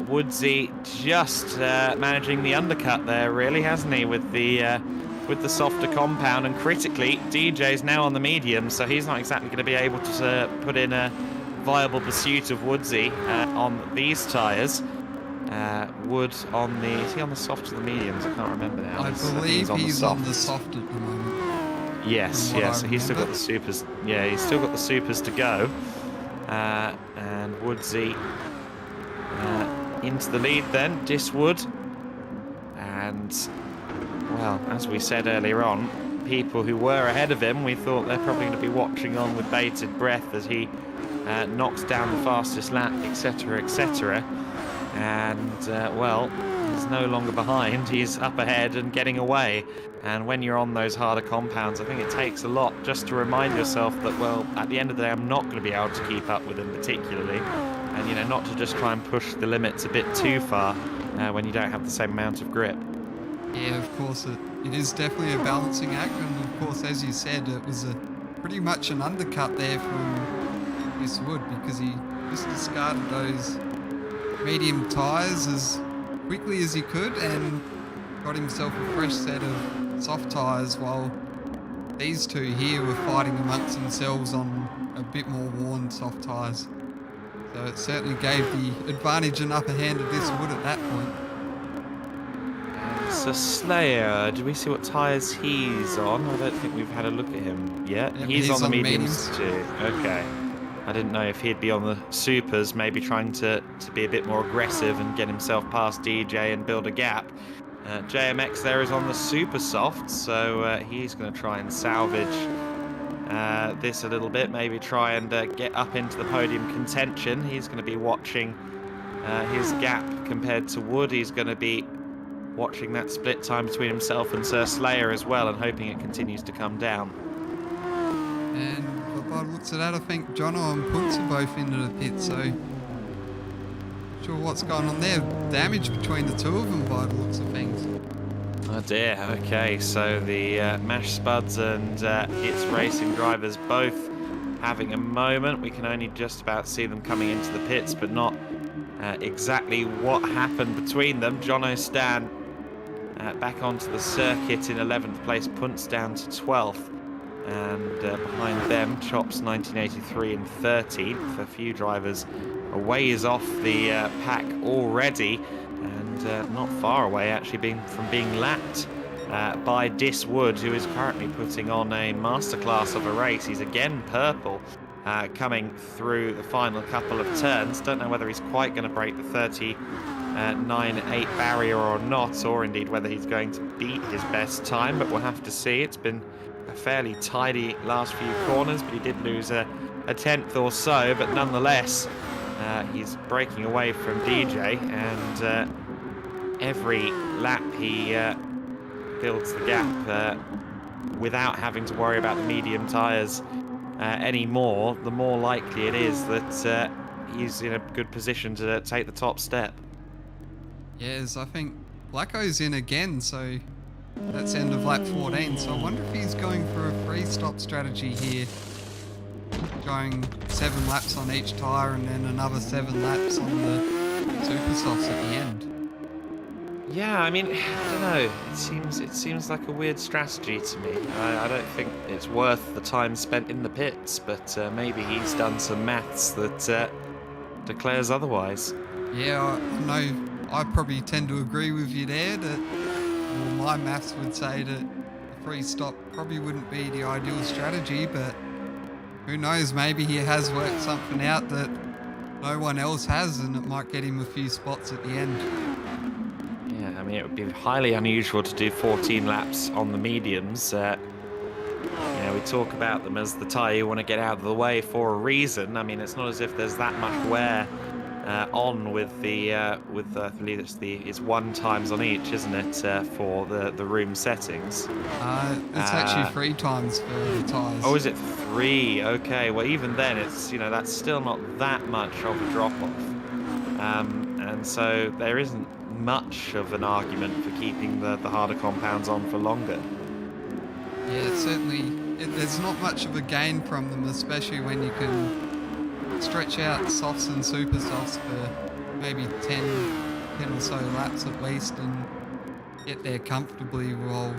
Woodsy just managing the undercut there, really, hasn't he, with the softer compound, and critically DJ's now on the medium, so he's not exactly going to be able to put in a viable pursuit of Woodsy on these tyres. Wood on the... Is he on the soft or the mediums? I can't remember now. I believe he's on the soft at the moment. Yes, yes. So he's still got the supers. Yeah, he's still got the supers to go. And Woodsy into the lead then. Diswood. And, well, as we said earlier on, people who were ahead of him, we thought they're probably going to be watching on with bated breath as he knocks down the fastest lap, etc., etc. And, well, he's no longer behind. He's up ahead and getting away. And when you're on those harder compounds, I think it takes a lot just to remind yourself that, well, at the end of the day, I'm not going to be able to keep up with him particularly. And, you know, not to just try and push the limits a bit too far when you don't have the same amount of grip. Yeah, of course, it is definitely a balancing act. And, of course, as you said, it was pretty much an undercut there from this Wood, because he just discarded those medium tyres as quickly as he could and got himself a fresh set of soft tyres, while these two here were fighting amongst themselves on a bit more worn soft tyres. So it certainly gave the advantage an upper hand of this Wood at that point. So Slayer, do we see what tyres he's on? I don't think we've had a look at him yet. Yep, he's on the mediums too. Okay. I didn't know if he'd be on the supers, maybe trying to be a bit more aggressive and get himself past DJ and build a gap. JMX there is on the super soft, so he's going to try and salvage this a little bit, maybe try and get up into the podium contention. He's going to be watching his gap compared to Wood. He's going to be watching that split time between himself and Sir Slayer as well, and hoping it continues to come down. And by the looks of that, I think Jono and Puntz are both into the pit, so not sure what's going on there. Damage between the two of them by the looks of things. Oh dear, okay, so the Mash Spuds and its racing drivers both having a moment. We can only just about see them coming into the pits, but not exactly what happened between them. Jono Stan back onto the circuit in 11th place, Puntz down to 12th. And behind them, Chops 1983 in 13th. A few drivers a ways off the pack already, and not far away actually from being lapped by Diswood, who is currently putting on a masterclass of a race. He's again purple, coming through the final couple of turns. Don't know whether he's quite going to break the 30 9.8 barrier or not, or indeed whether he's going to beat his best time, but we'll have to see. It's been a fairly tidy last few corners, but he did lose a tenth or so, but nonetheless, he's breaking away from DJ, and every lap he builds the gap without having to worry about the medium tyres anymore, the more likely it is that he's in a good position to take the top step. Yes, I think Blacko's in again, so that's end of lap 14. So I wonder if he's going for a free stop strategy here, going 7 laps on each tyre and then another 7 laps on the super softs at the end. Yeah, I mean, I don't know. It seems like a weird strategy to me. I don't think it's worth the time spent in the pits, but maybe he's done some maths that declares otherwise. Yeah, I know. I probably tend to agree with you there that, well, my maths would say that a free stop probably wouldn't be the ideal strategy, but who knows, maybe he has worked something out that no one else has, and it might get him a few spots at the end. Yeah, I mean, it would be highly unusual to do 14 laps on the mediums. We talk about them as the tyre you want to get out of the way for a reason. I mean, it's not as if there's that much wear on with I believe it's 1 times on each, isn't it, for the room settings? It's actually 3 times for the tyres. Oh, is it 3? Okay, well, even then, it's that's still not that much of a drop-off. And so there isn't much of an argument for keeping the harder compounds on for longer. Yeah, certainly. There's not much of a gain from them, especially when you can stretch out softs and super softs for maybe 10 or so laps at least and get there comfortably while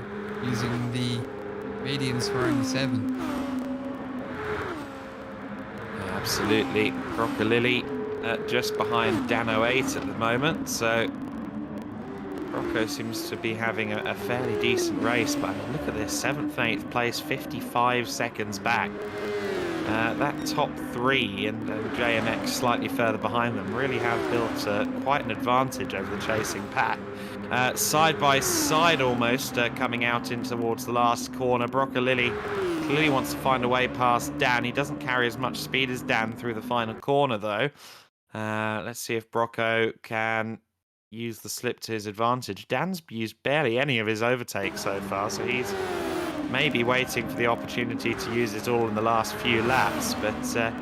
using the mediums for only 7. Yeah, absolutely. Broccolilli just behind Dan 08 at the moment, so Rocco seems to be having a fairly decent race, but I mean, look at this, 7th and 8th place, 55 seconds back. That top 3 and JMX slightly further behind them really have built quite an advantage over the chasing pack. Side by side almost, coming out in towards the last corner. Broccolilli clearly wants to find a way past Dan. He doesn't carry as much speed as Dan through the final corner though. Let's see if Brocco can use the slip to his advantage. Dan's used barely any of his overtake so far, so he's maybe waiting for the opportunity to use it all in the last few laps. But I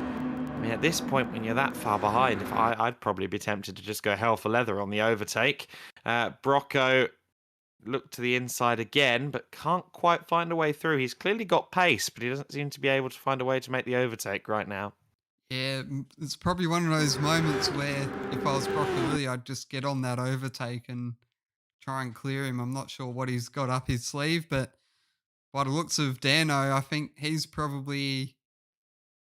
mean, at this point, when you're that far behind, I'd probably be tempted to just go hell for leather on the overtake. Brocco looked to the inside again, but can't quite find a way through. He's clearly got pace, but he doesn't seem to be able to find a way to make the overtake right now. Yeah, it's probably one of those moments where if I was Broccolilli, I'd just get on that overtake and try and clear him. I'm not sure what he's got up his sleeve, but by the looks of Dano, I think he's probably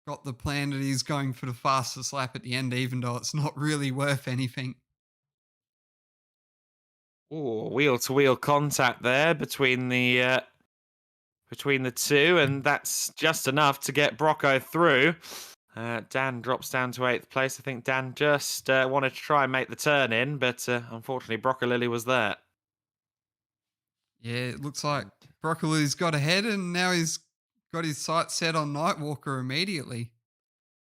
got the plan that he's going for the fastest lap at the end, even though it's not really worth anything. Oh, wheel-to-wheel contact there between the two, and that's just enough to get Brocco through. Dan drops down to 8th place. I think Dan just wanted to try and make the turn in, but unfortunately Broccolilli was there. Yeah, it looks like Broccolilli's got ahead and now he's got his sights set on Nightwalker immediately.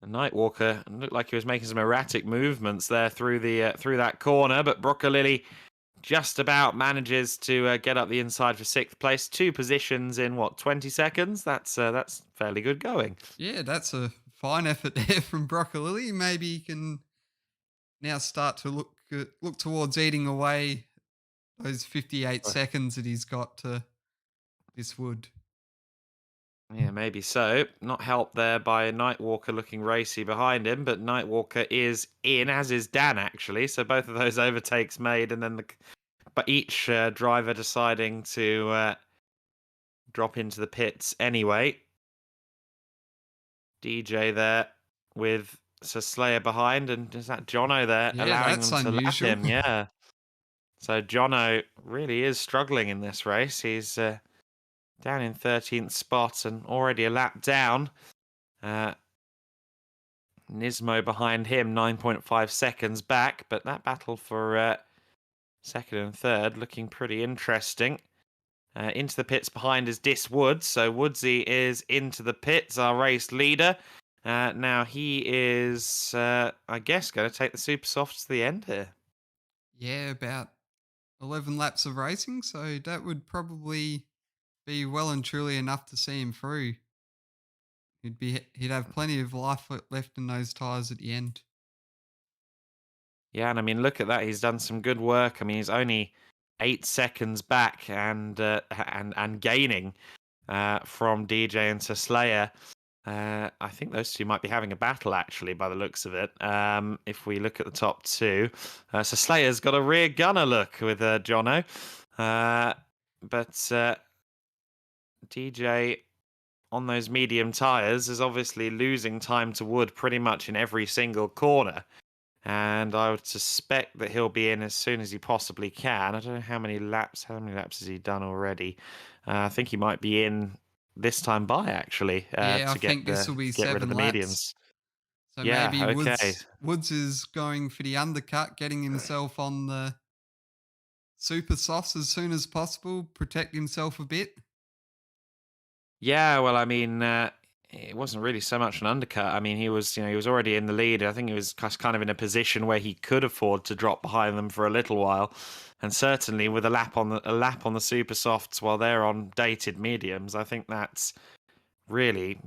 The Nightwalker looked like he was making some erratic movements there through that corner, but Broccolilli just about manages to get up the inside for 6th place. 2 positions in 20 seconds? That's fairly good going. Yeah, that's a fine effort there from Broccolilli. Maybe he can now start to look towards eating away those 58 seconds that he's got to this wood. Yeah, maybe so. Not helped there by Nightwalker looking racy behind him, but Nightwalker is in, as is Dan actually. So both of those overtakes made, and then but each driver deciding to drop into the pits anyway. DJ there with Sir Slayer behind, and is that Jono there allowing them to lap him? Yeah. So Jono really is struggling in this race. He's down in 13th spot and already a lap down. Nismo behind him, 9.5 seconds back, but that battle for second and third looking pretty interesting. Into the pits behind is Dis Woods, so Woodsy is into the pits, our race leader. Now he is, I guess, going to take the super softs to the end here. Yeah, about 11 laps of racing, so that would probably be well and truly enough to see him through. He'd have plenty of life left in those tyres at the end. Yeah, and I mean, look at that. He's done some good work. I mean, he's only 8 seconds back and gaining from DJ and Slayer. I think those two might be having a battle, actually, by the looks of it. If we look at the top two, so Slayer's got a rear gunner look with Jono, but DJ on those medium tyres is obviously losing time to Wood pretty much in every single corner. And I would suspect that he'll be in as soon as he possibly can. I don't know how many laps. How many laps has he done already? I think he might be in this time by actually Yeah, I to think this will be get rid of 7 the laps. mediums. So Yeah. maybe Okay. Woods is going for the undercut, getting himself on the super softs as soon as possible, protect himself a bit. Yeah. Well, I mean, it wasn't really so much an undercut. I mean, he was already in the lead. I think he was kind of in a position where he could afford to drop behind them for a little while, and certainly with a lap on the super softs while they're on dated mediums, I think that's really,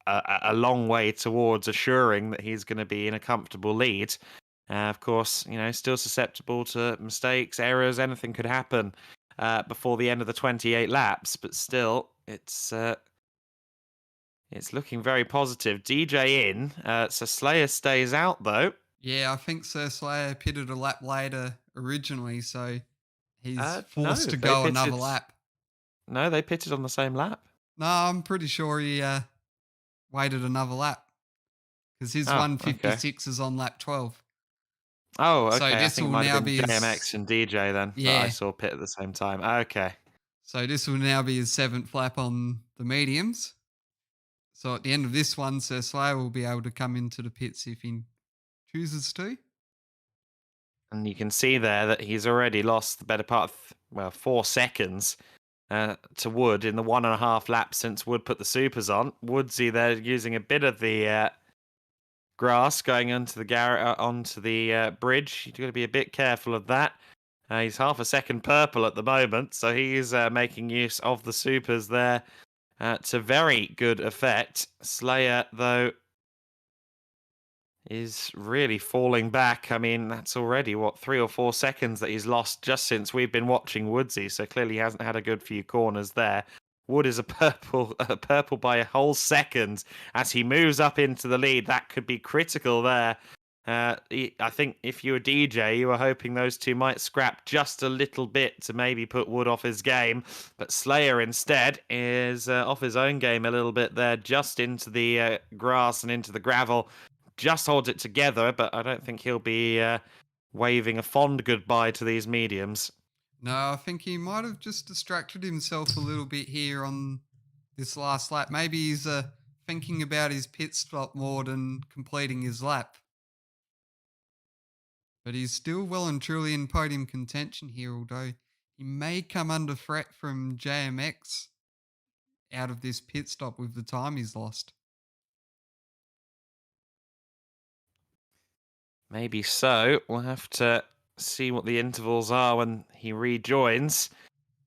a long way towards assuring that he's going to be in a comfortable lead. Of course, still susceptible to mistakes, errors, anything could happen before the end of the 28 laps, but still, it's looking very positive. DJ in, so Slayer stays out though. Yeah, I think Sir Slayer pitted a lap later originally, so he's No, forced to they go another pitted. lap. No, they pitted on the same lap. No, I'm pretty sure he waited another lap because his Oh, okay. 156 is on lap 12. Oh, So okay. I this think it will might have now been be JMX and DJ then that I yeah. saw pit at the same time. Okay. So this will now be his 7th lap on the mediums. So at the end of this one, Sir Slayer will be able to come into the pits if he chooses to. And you can see there that he's already lost the better part of, 4 seconds to Wood in the 1.5 laps since Wood put the supers on. Woodsy there using a bit of the grass going onto the bridge. You've got to be a bit careful of that. He's half a second purple at the moment, so he's making use of the supers there to very good effect. Slayer, though, is really falling back. I mean, that's already, 3 or 4 seconds that he's lost just since we've been watching Woodsy, so clearly he hasn't had a good few corners there. Wood is a purple by a whole second as he moves up into the lead. That could be critical there. I think if you were DJ, you were hoping those two might scrap just a little bit to maybe put Wood off his game. But Slayer instead is off his own game a little bit there, just into the grass and into the gravel. Just holds it together, but I don't think he'll be waving a fond goodbye to these mediums. No, I think he might have just distracted himself a little bit here on this last lap. Maybe he's thinking about his pit stop more than completing his lap. But he's still well and truly in podium contention here, although he may come under threat from JMX out of this pit stop with the time he's lost. Maybe so. We'll have to see what the intervals are when he rejoins.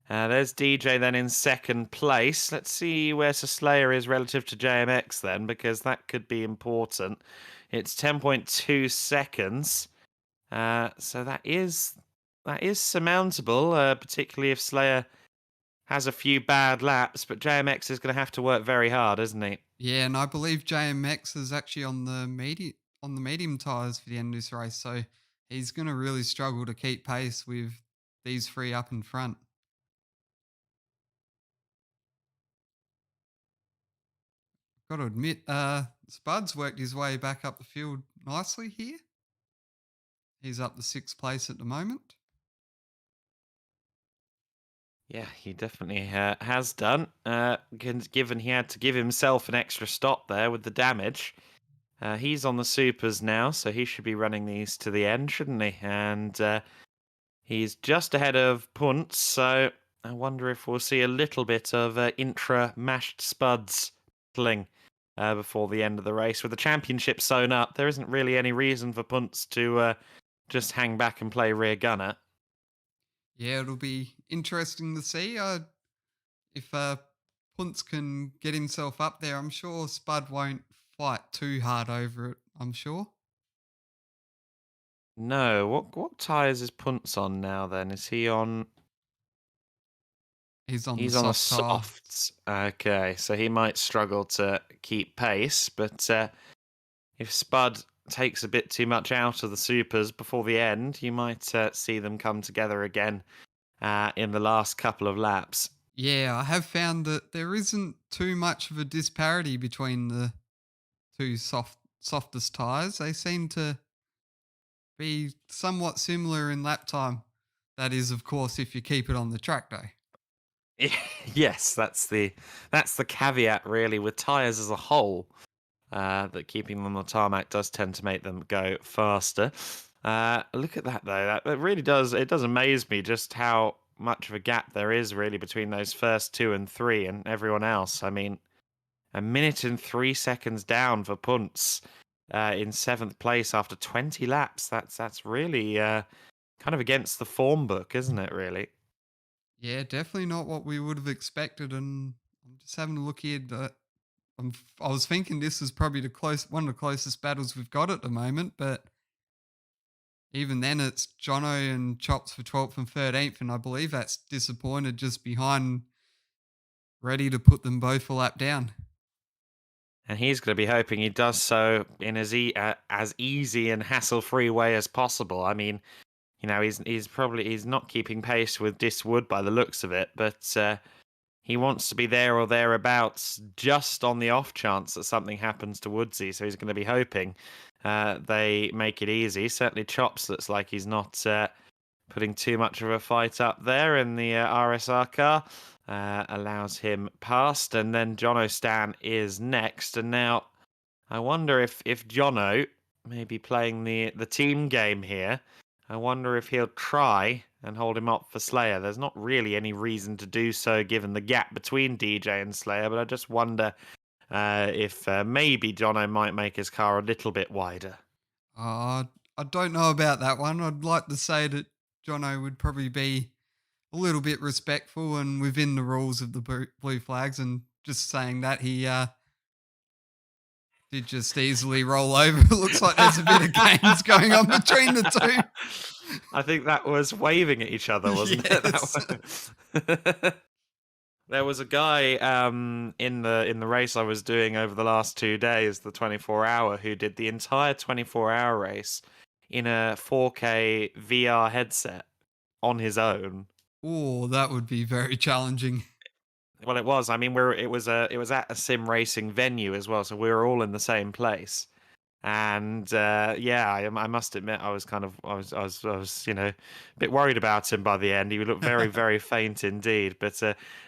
There's DJ then in second place. Let's see where Sir Slayer is relative to JMX then, because that could be important. It's 10.2 seconds. So that is surmountable, particularly if Slayer has a few bad laps, but JMX is going to have to work very hard, isn't he? Yeah, and I believe JMX is actually on the medium tyres for the end of this race, so he's going to really struggle to keep pace with these three up in front. Got to admit, Spud's worked his way back up the field nicely here. He's up the 6th place at the moment. Yeah, he definitely has done. Given he had to give himself an extra stop there with the damage. He's on the supers now, so he should be running these to the end, shouldn't he? And he's just ahead of Puntz, so I wonder if we'll see a little bit of intra-mashed spuds battling before the end of the race. With the championship sewn up, there isn't really any reason for Puntz to just hang back and play rear gunner. Yeah, it'll be interesting to see if Puntz can get himself up there. I'm sure Spud won't fight too hard over it. I'm sure No, what tyres is Puntz on now then? Is he on... he's on the He's on the soft tire. softs. Okay, so he might struggle to keep pace, but if Spud takes a bit too much out of the supers before the end, you might see them come together again in the last couple of laps. Yeah, I have found that there isn't too much of a disparity between the two softest tires. They seem to be somewhat similar in lap time. That is, of course, if you keep it on the track day. Yes, that's the caveat really with tires as a whole. That keeping them on the tarmac does tend to make them go faster. Look at that though. That really does. It does amaze me just how much of a gap there is really between those first 2 and 3 and everyone else. I mean, 1 minute and 3 seconds down for Puntz in 7th place after 20 laps. That's really kind of against the form book, isn't it? Really. Yeah, definitely not what we would have expected. And I'm just having a look here. I was thinking this is probably one of the closest battles we've got at the moment, but even then, it's Jono and Chops for 12th and 13th, and I believe that's disappointed just behind, ready to put them both a lap down. And he's going to be hoping he does so in as easy and hassle-free way as possible. I mean, you know, he's not keeping pace with Dis Wood by the looks of it, but he wants to be there or thereabouts just on the off chance that something happens to Woodsy. So he's going to be hoping they make it easy. Certainly Chops looks like he's not putting too much of a fight up there in the RSR car. Allows him past, and then Jono Stan is next. And now I wonder if Jono may be playing the team game here. I wonder if he'll try and hold him up for Slayer. There's not really any reason to do so given the gap between DJ and Slayer, but I just wonder if maybe Jono might make his car a little bit wider. I don't know about that one. I'd like to say that Jono would probably be a little bit respectful and within the rules of the blue flags, and just saying that he did just easily roll over. It looks like there's a bit of games going on between the two. I think that was waving at each other, wasn't it? That There was a guy in the race I was doing over the last 2 days, the 24-hour, who did the entire 24-hour race in a 4K VR headset on his own. Oh, that would be very challenging. Well, it was. I mean, it was at a sim racing venue as well, so we were all in the same place. And yeah, I must admit, I was you know, a bit worried about him by the end. He looked very, very faint indeed. But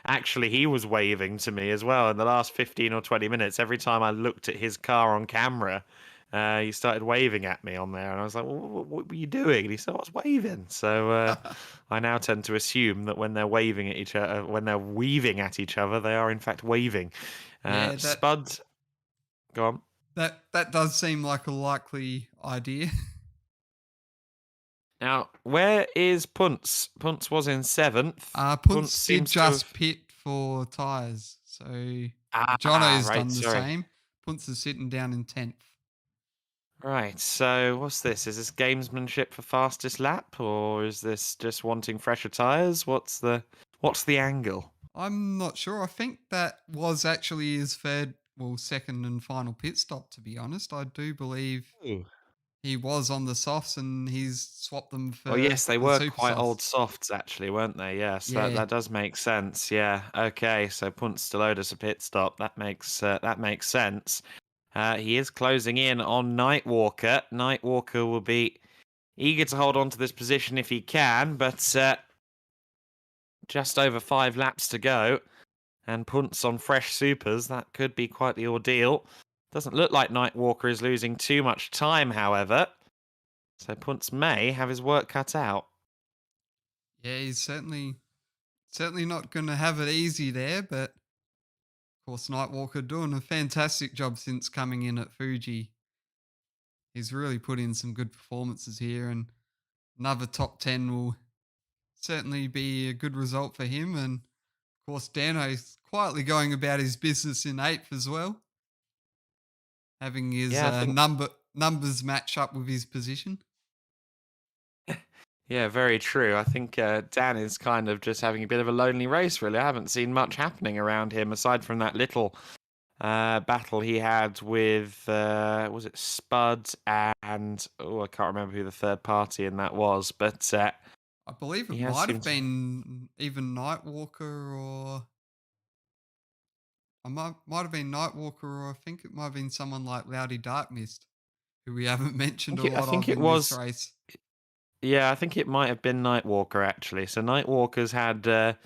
actually, he was waving to me as well in the last 15 or 20 minutes. Every time I looked at his car on camera, he started waving at me on there, and I was like, what were you doing? And he said, I was waving. So I now tend to assume that when they're waving at each other, when they're weaving at each other, they are in fact waving. Yeah, Spud, go on. That does seem like a likely idea. Now, where is Puntz? Puntz was in 7th. Puntz did just pit for tyres, so Jono's right, done the sorry. same. Puntz is sitting down in 10th. Right, so what's this? Is this gamesmanship for fastest lap, or is this just wanting fresher tyres? What's the angle? I'm not sure. I think that was actually his second and final pit stop, to be honest. I do believe Ooh. he was on the softs and he's swapped them for Oh yes, they the were super quite softs. old softs actually, weren't they? Yes, Yeah. that does make sense. Yeah. Okay, so Puntz still owed us a pit stop. That makes sense. He is closing in on Nightwalker. Nightwalker will be eager to hold on to this position if he can, but just over 5 laps to go. And Puntz on fresh supers, that could be quite the ordeal. Doesn't look like Nightwalker is losing too much time, however. So Punts may have his work cut out. Yeah, he's certainly not going to have it easy there, but of course Nightwalker doing a fantastic job since coming in at Fuji. He's really put in some good performances here, and another top 10 will certainly be a good result for him. And of course, Dano's quietly going about his business in 8th as well, having his Yeah, I think numbers match up with his position. Yeah, very true. I think Dan is kind of just having a bit of a lonely race, really. I haven't seen much happening around him aside from that little battle he had with, was it Spud and, oh, I can't remember who the third party in that was, but I believe it he has might have seemed to- been even Nightwalker, or I might have been Nightwalker, or I think it might have been someone like Loudy Darkmist, who we haven't mentioned a I lot think of it in this was, race. yeah, I think it might have been Nightwalker, actually. So Nightwalker's had a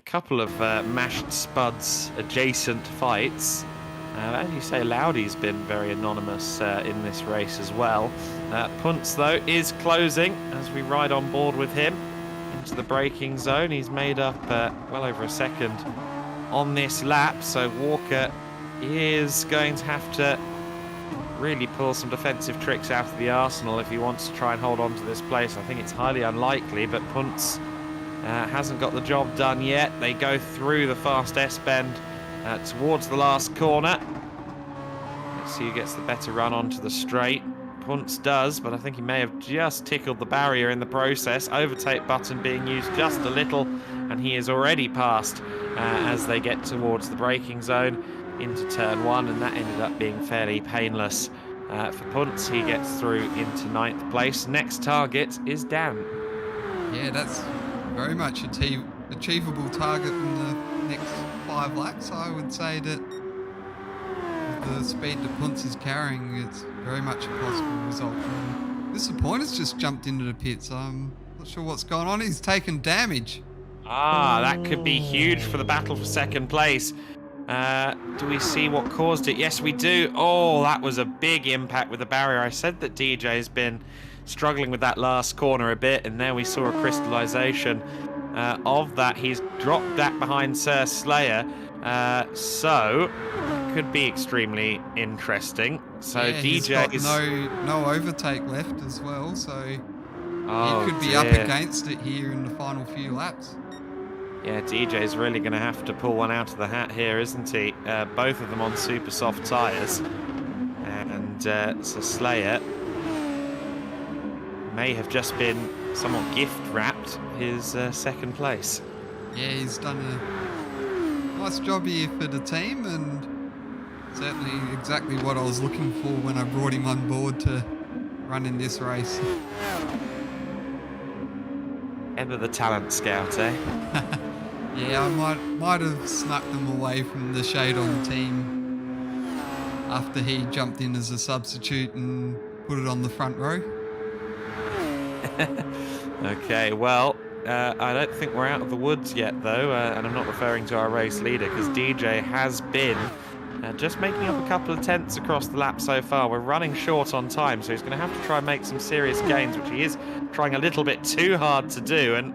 couple of mashed Spuds adjacent fights. As you say, Loudy's been very anonymous in this race as well. Punts, though, is closing as we ride on board with him into the braking zone. He's made up well over a second on this lap, so Walker is going to have to really pull some defensive tricks out of the arsenal if he wants to try and hold on to this place. I think it's highly unlikely, but Punts hasn't got the job done yet. They go through the fast S-bend towards the last corner. Let's see who gets the better run onto the straight. Punts does, but I think he may have just tickled the barrier in the process. Overtake button being used just a little, and he is already passed as they get towards the braking zone into turn 1, and that ended up being fairly painless for Punts. He gets through into 9th place. Next target is Dan. Yeah, that's very much achievable target in the next 5 laps. I would say that with the speed that Punts is carrying, it's very much a possible result. Disappointed's just jumped into the pits. I'm not sure what's going on. He's taken damage. That could be huge for the battle for second place. Do we see what caused it? Yes, we do. Oh, that was a big impact with the barrier. I said that DJ's been struggling with that last corner a bit, and there we saw a crystallization of that. He's dropped that behind Sir Slayer, so could be extremely interesting. So yeah, DJ's he's got no overtake left as well, so he could be dear. up against it here in the final few laps. Yeah, DJ's really going to have to pull one out of the hat here, isn't he? Both of them on super soft tyres. And so Slayer may have just been somewhat gift-wrapped his second place. Yeah, he's done a nice job here for the team, and certainly exactly what I was looking for when I brought him on board to run in this race. Ever the talent scout, eh? Yeah, I might have snuck them away from the shade on team after he jumped in as a substitute and put it on the front row. Okay, well, I don't think we're out of the woods yet, though, and I'm not referring to our race leader, because DJ has been just making up a couple of tenths across the lap so far. We're running short on time, so he's going to have to try and make some serious gains, which he is trying a little bit too hard to do, and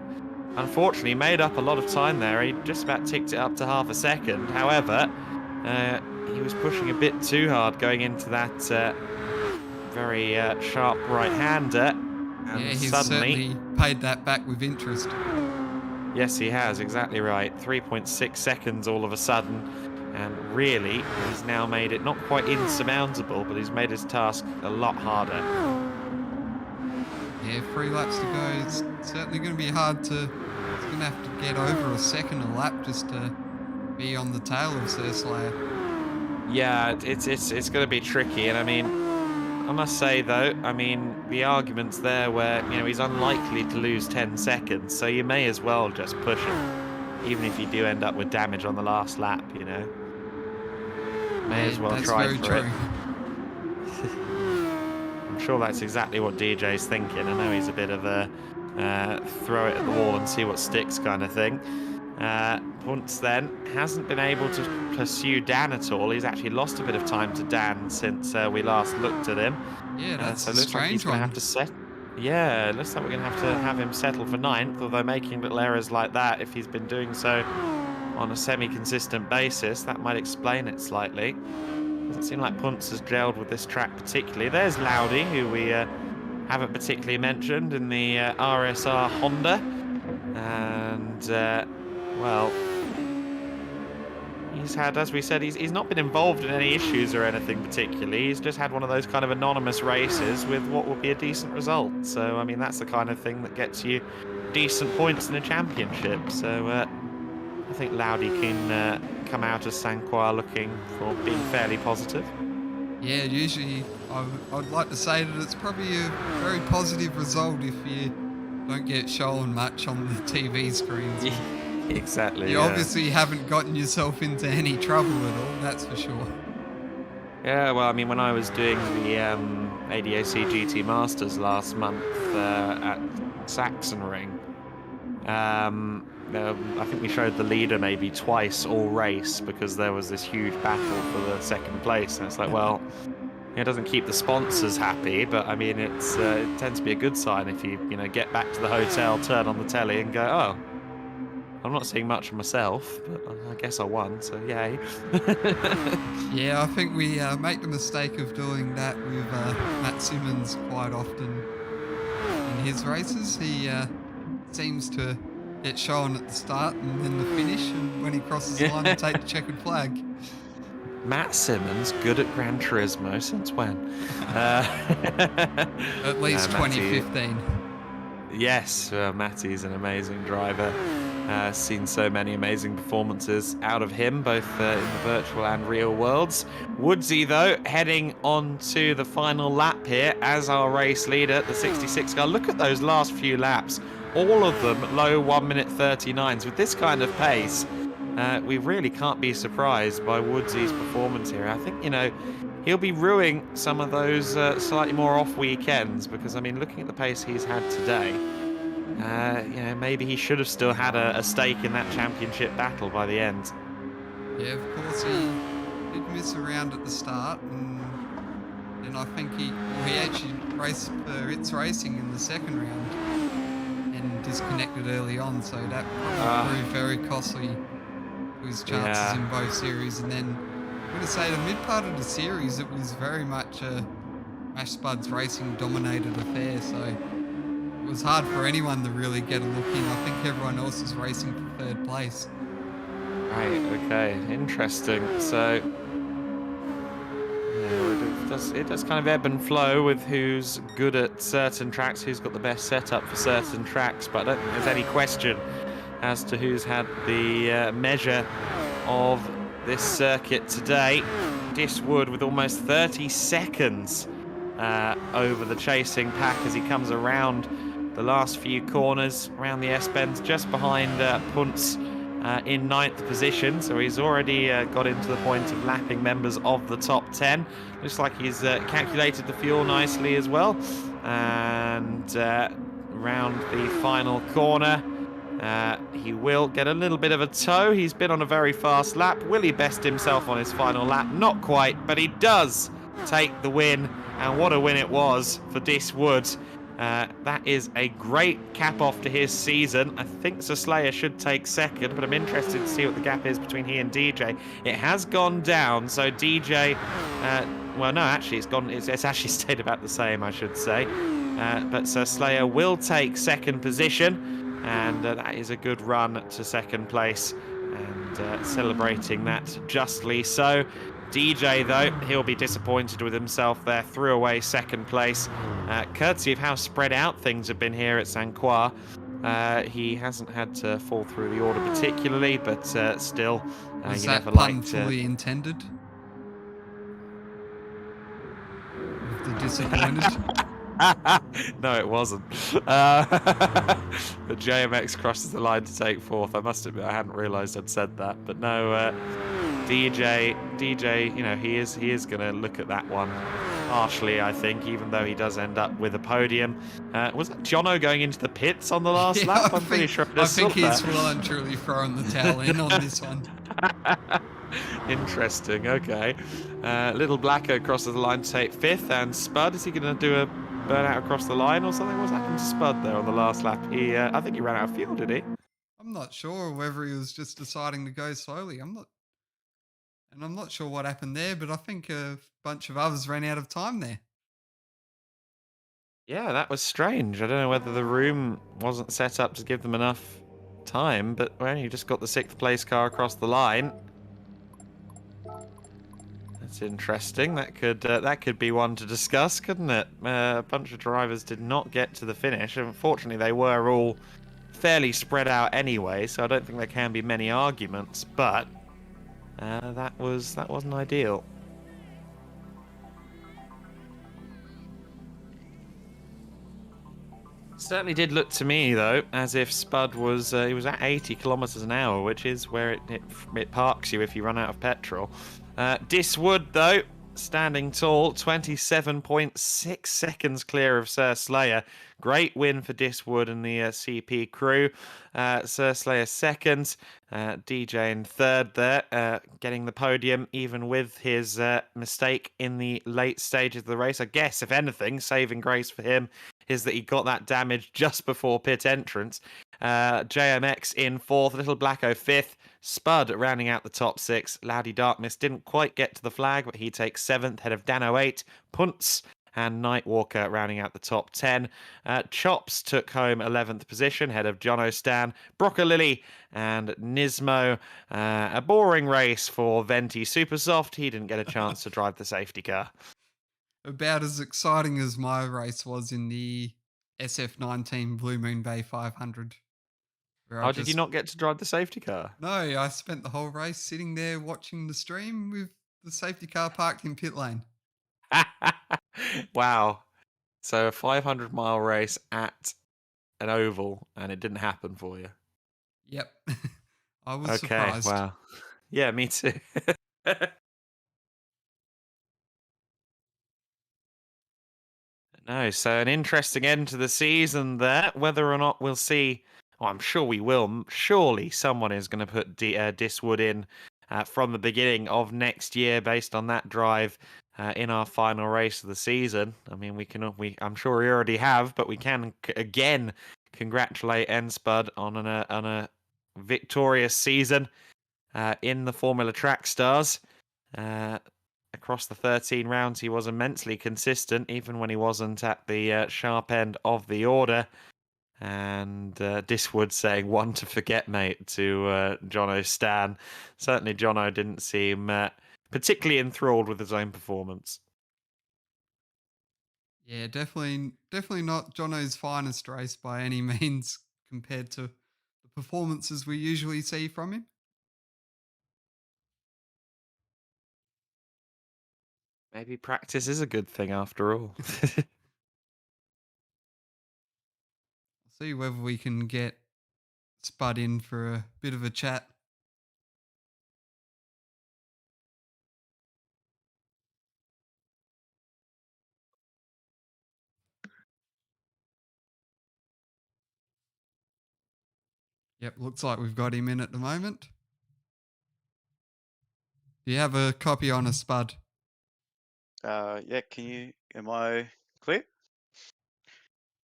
unfortunately he made up a lot of time there. He just about ticked it up to half a second. However, he was pushing a bit too hard going into that very sharp right-hander. And Yeah, he's suddenly, certainly paid that back with interest. yes, he has, exactly right. 3.6 seconds all of a sudden. And really, he's now made it not quite insurmountable, but he's made his task a lot harder. Yeah, 3 laps to go. It's certainly going to be hard to... He's going to have to get over a second a lap just to be on the tail of Sir Slayer. Yeah, it's going to be tricky, and I mean, I must say though, I mean, the argument's there where, you know, he's unlikely to lose 10 seconds, so you may as well just push him, even if you do end up with damage on the last lap, you know. May as well that's try very for true. it. I'm sure that's exactly what DJ's thinking. I know he's a bit of a throw it at the wall and see what sticks kind of thing. Punts then hasn't been able to pursue Dan at all. He's actually lost a bit of time to Dan since we last looked at him. Yeah, that's So a it looks like he's strange going to one. have to set. Yeah, it looks like we're going to have to have him settle for 9th, although making little errors like that, if he's been doing so on a semi-consistent basis, that might explain it slightly. Doesn't seem like Punts has gelled with this track particularly. There's Laudy, who we haven't particularly mentioned in the RSR Honda. And, well, he's had, as we said, he's not been involved in any issues or anything particularly. He's just had one of those kind of anonymous races with what will be a decent result. So, I mean, that's the kind of thing that gets you decent points in a championship. So, I think Laudy can come out of Sainte-Croix looking for being fairly positive. Yeah, usually I'd like to say that it's probably a very positive result if you don't get shown much on the TV screens. Exactly. You obviously haven't gotten yourself into any trouble at all, that's for sure. Yeah, well, I mean, when I was doing the ADAC GT Masters last month at Sachsenring, I think we showed the leader maybe twice all race because there was this huge battle for the 2nd place, and it's like, well, it doesn't keep the sponsors happy, but I mean, it tends to be a good sign if you get back to the hotel, turn on the telly, and go, oh, I'm not seeing much of myself, but I guess I won, so yay. Yeah, I think we make the mistake of doing that with Matt Simmons quite often in his races. He seems to get shown at the start and then the finish, and when he crosses the line and take the checkered flag. Matt Simmons, good at Gran Turismo, since when? At least 2015. Yes, Matty's an amazing driver. Seen so many amazing performances out of him, both in the virtual and real worlds. Woodsy, though, heading on to the final lap here as our race leader, the 66 car. Look at those last few laps. All of them low 1 minute 39s. With this kind of pace, we really can't be surprised by Woodsy's performance here. I think, he'll be ruining some of those slightly more off weekends because, I mean, looking at the pace he's had today, maybe he should have still had a stake in that championship battle by the end. Yeah, of course, he did miss around at the start, and I think he actually raced for It's Racing in the 2nd round and disconnected early on, so that probably proved very costly to his chances in both series. And then I'm going to say the mid part of the series, it was very much a Mash Spuds Racing dominated affair, so it was hard for anyone to really get a look in. I think everyone else is racing for 3rd place. Right, okay, interesting. So, it does kind of ebb and flow with who's good at certain tracks, who's got the best setup for certain tracks, but I don't think there's any question as to who's had the measure of this circuit today. Diswood with almost 30 seconds over the chasing pack as he comes around the last few corners, around the S-bends, just behind Punts in 9th position, so he's already got into the point of lapping members of the top 10. Looks like he's calculated the fuel nicely as well. And round the final corner, he will get a little bit of a tow. He's been on a very fast lap. Will he best himself on his final lap? Not quite, but he does take the win, and what a win it was for Diswood. That is a great cap off to his season. I think Sir Slayer should take 2nd, but I'm interested to see what the gap is between he and DJ. It has gone down, so DJ, well, no, actually, it's actually stayed about the same, I should say. But Sir Slayer will take 2nd position, and that is a good run to 2nd place, and celebrating that justly so. DJ, though, he'll be disappointed with himself there. Threw away 2nd place. Courtesy of how spread out things have been here at Sainte-Croix, he hasn't had to fall through the order particularly, but still, Was you that never pun like fully intended? With the disappointed? No, it wasn't. But JMX crosses the line to take 4th. I must admit, I hadn't realised I'd said that. But no, DJ, he is going to look at that one harshly, I think, even though he does end up with a podium. Was that Jono going into the pits on the last Yeah, lap? I'm pretty sure I I just saw think he's that. well and truly throwing the towel in on this one. Interesting. Okay. Little Blacker crosses the line to take fifth, and Spud, is he going to do a burnout across the line or something? What's happened to Spud there on the last lap? I think he ran out of fuel, did he? I'm not sure whether he was just deciding to go slowly. I'm not sure what happened there, but I think a bunch of others ran out of time there. Yeah, that was strange. I don't know whether the room wasn't set up to give them enough time, but well, you just got the sixth place car across the line. That's interesting. That could be one to discuss, couldn't it? A bunch of drivers did not get to the finish. Unfortunately, they were all fairly spread out anyway, so I don't think there can be many arguments. But that wasn't ideal. Certainly did look to me though as if Spud was he was at 80 kilometers an hour, which is where it parks you if you run out of petrol. Diswood though, standing tall, 27.6 seconds clear of Sir Slayer. Great win for Diswood and the CP crew. Sir Slayer second, DJ in third there, getting the podium even with his mistake in the late stages of the race. I guess, if anything, saving grace for him is that he got that damage just before pit entrance. JMX in fourth, Little Blacko fifth, Spud rounding out the top six. Loudy Darkness didn't quite get to the flag, but he takes seventh, head of Dano 8, Punts and Nightwalker rounding out the top 10. Chops took home 11th position, head of Jono Stan, Broccolilly and Nismo. A boring race for Venti Supersoft. He didn't get a chance to drive the safety car. About as exciting as my race was in the SF19 Blue Moon Bay 500. Oh, did you not get to drive the safety car? No, I spent the whole race sitting there watching the stream with the safety car parked in pit lane. Wow. So a 500-mile race at an oval, and it didn't happen for you. Yep. I was Okay, surprised. wow. Yeah, me too. No, so an interesting end to the season there. Whether or not we'll see, oh, I'm sure we will. Surely someone is going to put Diswood in from the beginning of next year based on that drive in our final race of the season. I mean, I'm sure we already have, but we can again congratulate Enspud on a victorious season in the Formula Track Stars. Across the 13 rounds, he was immensely consistent, even when he wasn't at the sharp end of the order. And Diswood saying, "One to forget, mate," to Jono Stan. Certainly, Jono didn't seem particularly enthralled with his own performance. Yeah, definitely not Jono's finest race by any means compared to the performances we usually see from him. Maybe practice is a good thing after all. See whether we can get Spud in for a bit of a chat. Yep, looks like we've got him in at the moment. Do you have a copy on a Spud? Yeah, am I clear?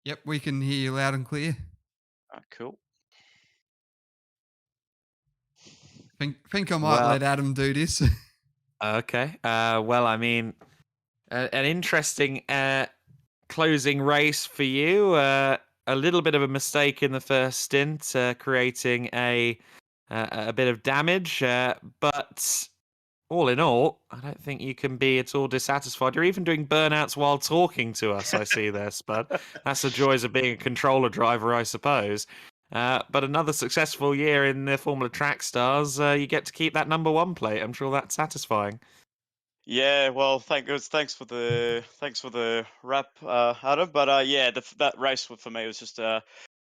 Yep, we can hear you loud and clear. Cool. Think I might let Adam do this. Okay. Well, I mean, an interesting closing race for you. A little bit of a mistake in the first stint, creating a bit of damage. But all in all, I don't think you can be at all dissatisfied. You're even doing burnouts while talking to us, I see there, Spud. That's the joys of being a controller driver, I suppose. But another successful year in the Formula Track Stars. You get to keep that number one plate. I'm sure that's satisfying. Yeah, well, thanks for the wrap, Adam. But yeah, that race for me was just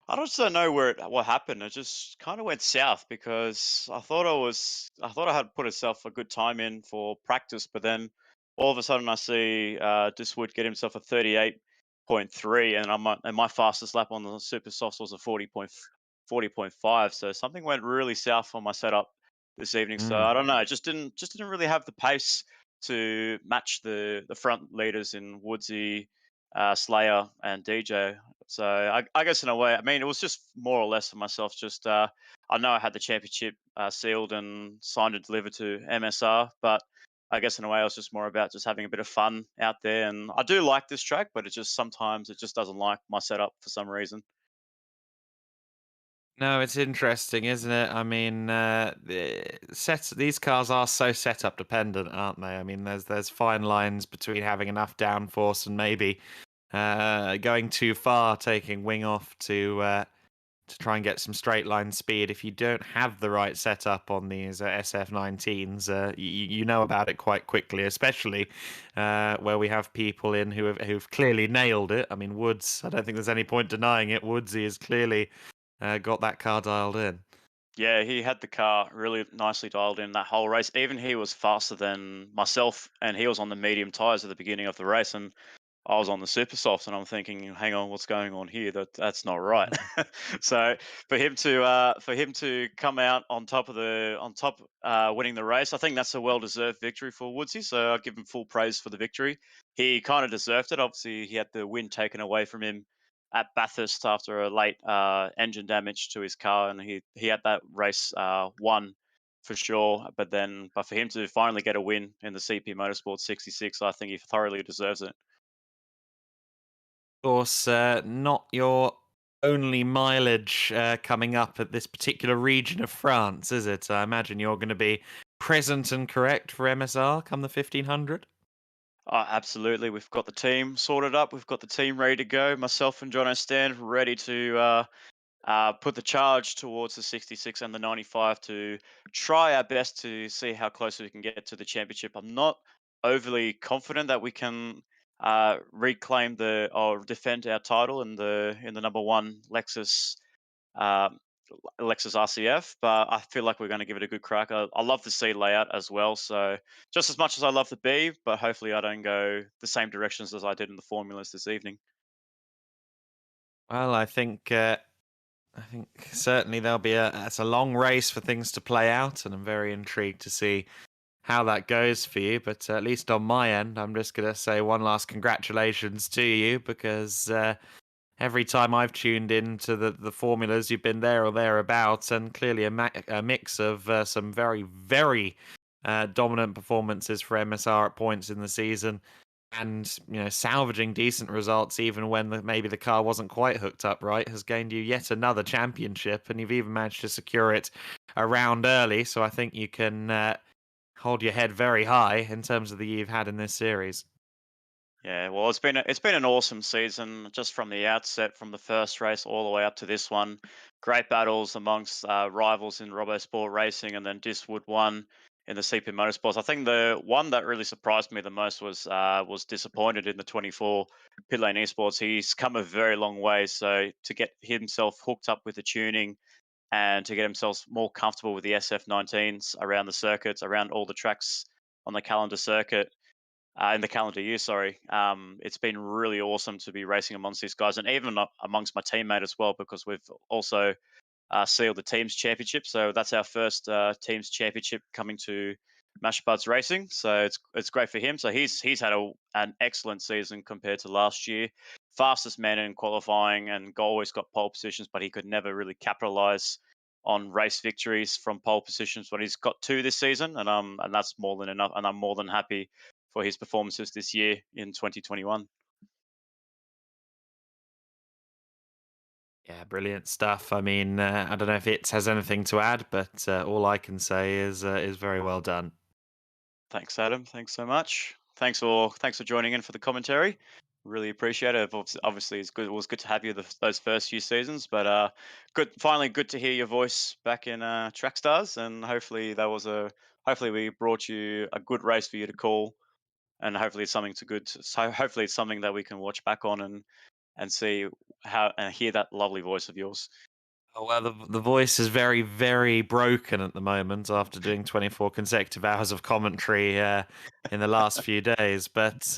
I just don't know what happened. It just kind of went south because I thought I had put myself a good time in for practice, but then all of a sudden I see Diswood get himself a 38.3, and and my fastest lap on the super softs was a 40.5. So something went really south on my setup this evening. So Mm. I don't know, just didn't really have the pace to match the front leaders in Woodsy, Slayer, and DJ. So I guess in a way, I mean, it was just more or less for myself. Just I know I had the championship sealed and signed and delivered to MSR, but I guess in a way, I was just more about just having a bit of fun out there. And I do like this track, but it just sometimes it just doesn't like my setup for some reason. No, it's interesting, isn't it? I mean, these cars are so setup dependent, aren't they? I mean, there's fine lines between having enough downforce and maybe going too far, taking wing off to try and get some straight line speed. If you don't have the right setup on these SF19s, you know about it quite quickly, especially where we have people in who've clearly nailed it. I mean, Woods, I don't think there's any point denying it. Woodsy has clearly got that car dialed in. Yeah, he had the car really nicely dialed in that whole race. Even he was faster than myself, and he was on the medium tires at the beginning of the race. And I was on the super softs, and I'm thinking, hang on, what's going on here? That's not right. So for him to come out on top winning the race, I think that's a well deserved victory for Woodsy. So I give him full praise for the victory. He kind of deserved it. Obviously, he had the win taken away from him at Bathurst after a late engine damage to his car, and he had that race won for sure. But for him to finally get a win in the CP Motorsport 66, I think he thoroughly deserves it. Of course, not your only mileage coming up at this particular region of France, is it? I imagine you're going to be present and correct for MSR come the 1500. Absolutely. We've got the team sorted up. We've got the team ready to go. Myself and John stand ready to put the charge towards the 66 and the 95 to try our best to see how close we can get to the championship. I'm not overly confident that we can reclaim the or defend our title in the number one um, Lexus RCF, but I feel like we're going to give it a good crack. I love the C layout as well, so just as much as I love the B, but hopefully I don't go the same directions as I did in the formulas this evening. Well, I think certainly there'll be it's a long race for things to play out, and I'm very intrigued to see how that goes for you. But at least on my end, I'm just gonna say one last congratulations to you because every time I've tuned into the formulas, you've been there or thereabouts, and clearly a mix of some very dominant performances for MSR at points in the season, and salvaging decent results even when maybe the car wasn't quite hooked up right has gained you yet another championship, and you've even managed to secure it a round early. So I think you can hold your head very high in terms of the year you've had in this series. Yeah, well, it's been an awesome season just from the outset, from the first race all the way up to this one. Great battles amongst rivals in RoboSport racing, and then Diswood won in the CP Motorsports. I think the one that really surprised me the most was disappointed in the 24 Pit Lane Esports. He's come a very long way, so to get himself hooked up with the tuning and to get himself more comfortable with the SF19s around the circuits, around all the tracks on the calendar circuit in the calendar year. Sorry, it's been really awesome to be racing amongst these guys, and even amongst my teammate as well, because we've also sealed the teams championship. So that's our first teams championship coming to Mash Buds Racing. So it's great for him. So he's had an excellent season compared to last year. Fastest man in qualifying and always got pole positions, but he could never really capitalize on race victories from pole positions. But he's got two this season, and that's more than enough. And I'm more than happy for his performances this year in 2021. Yeah, brilliant stuff. I mean, I don't know if it has anything to add, but all I can say is very well done. Thanks, Adam. Thanks so much. Thanks for joining in for the commentary. Really appreciate it. Obviously, it's good. It was good to have you those first few seasons, but finally good to hear your voice back in Track Stars, and hopefully we brought you a good race for you to call, and hopefully it's something to good. So hopefully it's something that we can watch back on and see how and hear that lovely voice of yours. Oh, well, the voice is very, very broken at the moment after doing 24 consecutive hours of commentary in the last few days. But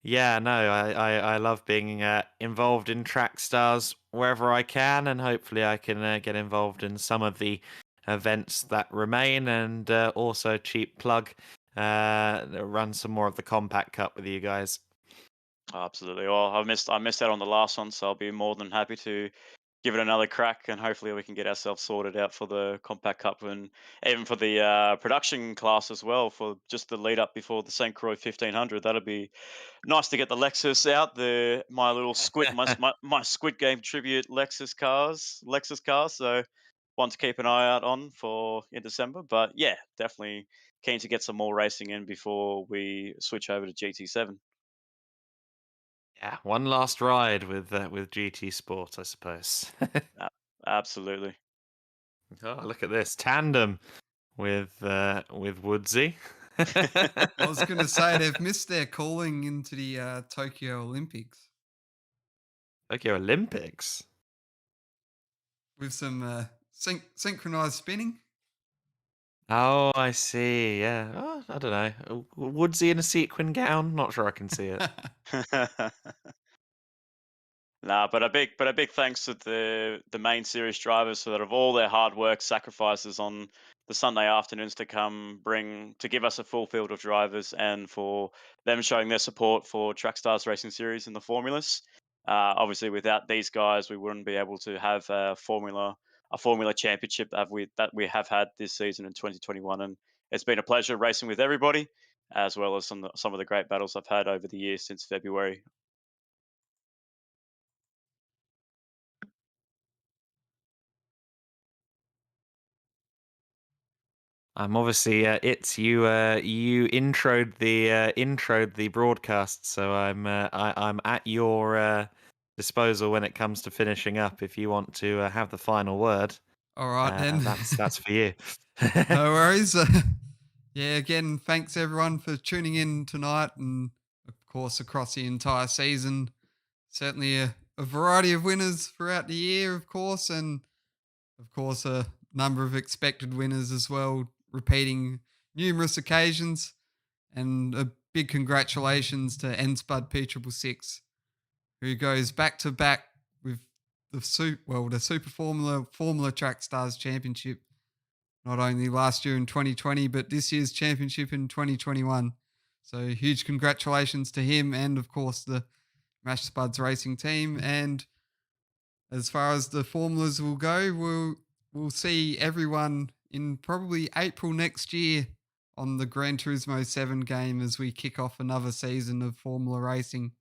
yeah, no, I love being involved in track stars wherever I can, and hopefully I can get involved in some of the events that remain, and also cheap plug, run some more of the Compact Cup with you guys. Absolutely. Well, I missed out on the last one, so I'll be more than happy to give it another crack, and hopefully we can get ourselves sorted out for the Compact Cup and even for the production class as well, for just the lead up before the St. Croix 1500. That'd be nice to get the Lexus out, the my little squid my Squid Game tribute Lexus cars. So one to keep an eye out on for in December. But yeah, definitely keen to get some more racing in before we switch over to GT7. Yeah, one last ride with GT Sport, I suppose. A- Absolutely. Oh, look at this tandem with Woodsy. I was going to say they've missed their calling into the Tokyo Olympics Tokyo Olympics. with some synchronized spinning. Oh, I see. Yeah. Oh, I don't know. Woodsy in a sequin gown? Not sure I can see it. Nah, but a big thanks to the main series drivers for that of all their hard work, sacrifices on the Sunday afternoons to give us a full field of drivers, and for them showing their support for Track Stars Racing Series and the formulas. Obviously, without these guys, we wouldn't be able to have a formula championship that we have had this season in 2021, and it's been a pleasure racing with everybody, as well as some of the great battles I've had over the years since February. I'm obviously it's you. You introed the broadcast, so I'm at your disposal when it comes to finishing up. If you want to have the final word, All right then. that's for you. No worries. Yeah, again, thanks everyone for tuning in tonight, and of course across the entire season. Certainly a variety of winners throughout the year, of course, and of course a number of expected winners as well, repeating numerous occasions. And a big congratulations to Enspud P666, who goes back to back with the Super Formula Track Stars Championship, not only last year in 2020, but this year's championship in 2021. So huge congratulations to him, and of course the Mash Spuds Racing team. And as far as the formulas will go, we'll see everyone in probably April next year on the Gran Turismo 7 game as we kick off another season of Formula Racing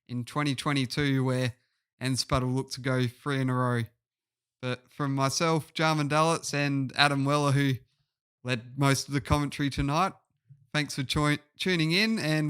in 2022, where Enspud will look to go 3 in a row. But from myself, Jarman Dallitz, and Adam Weller, who led most of the commentary tonight, thanks for tuning in, and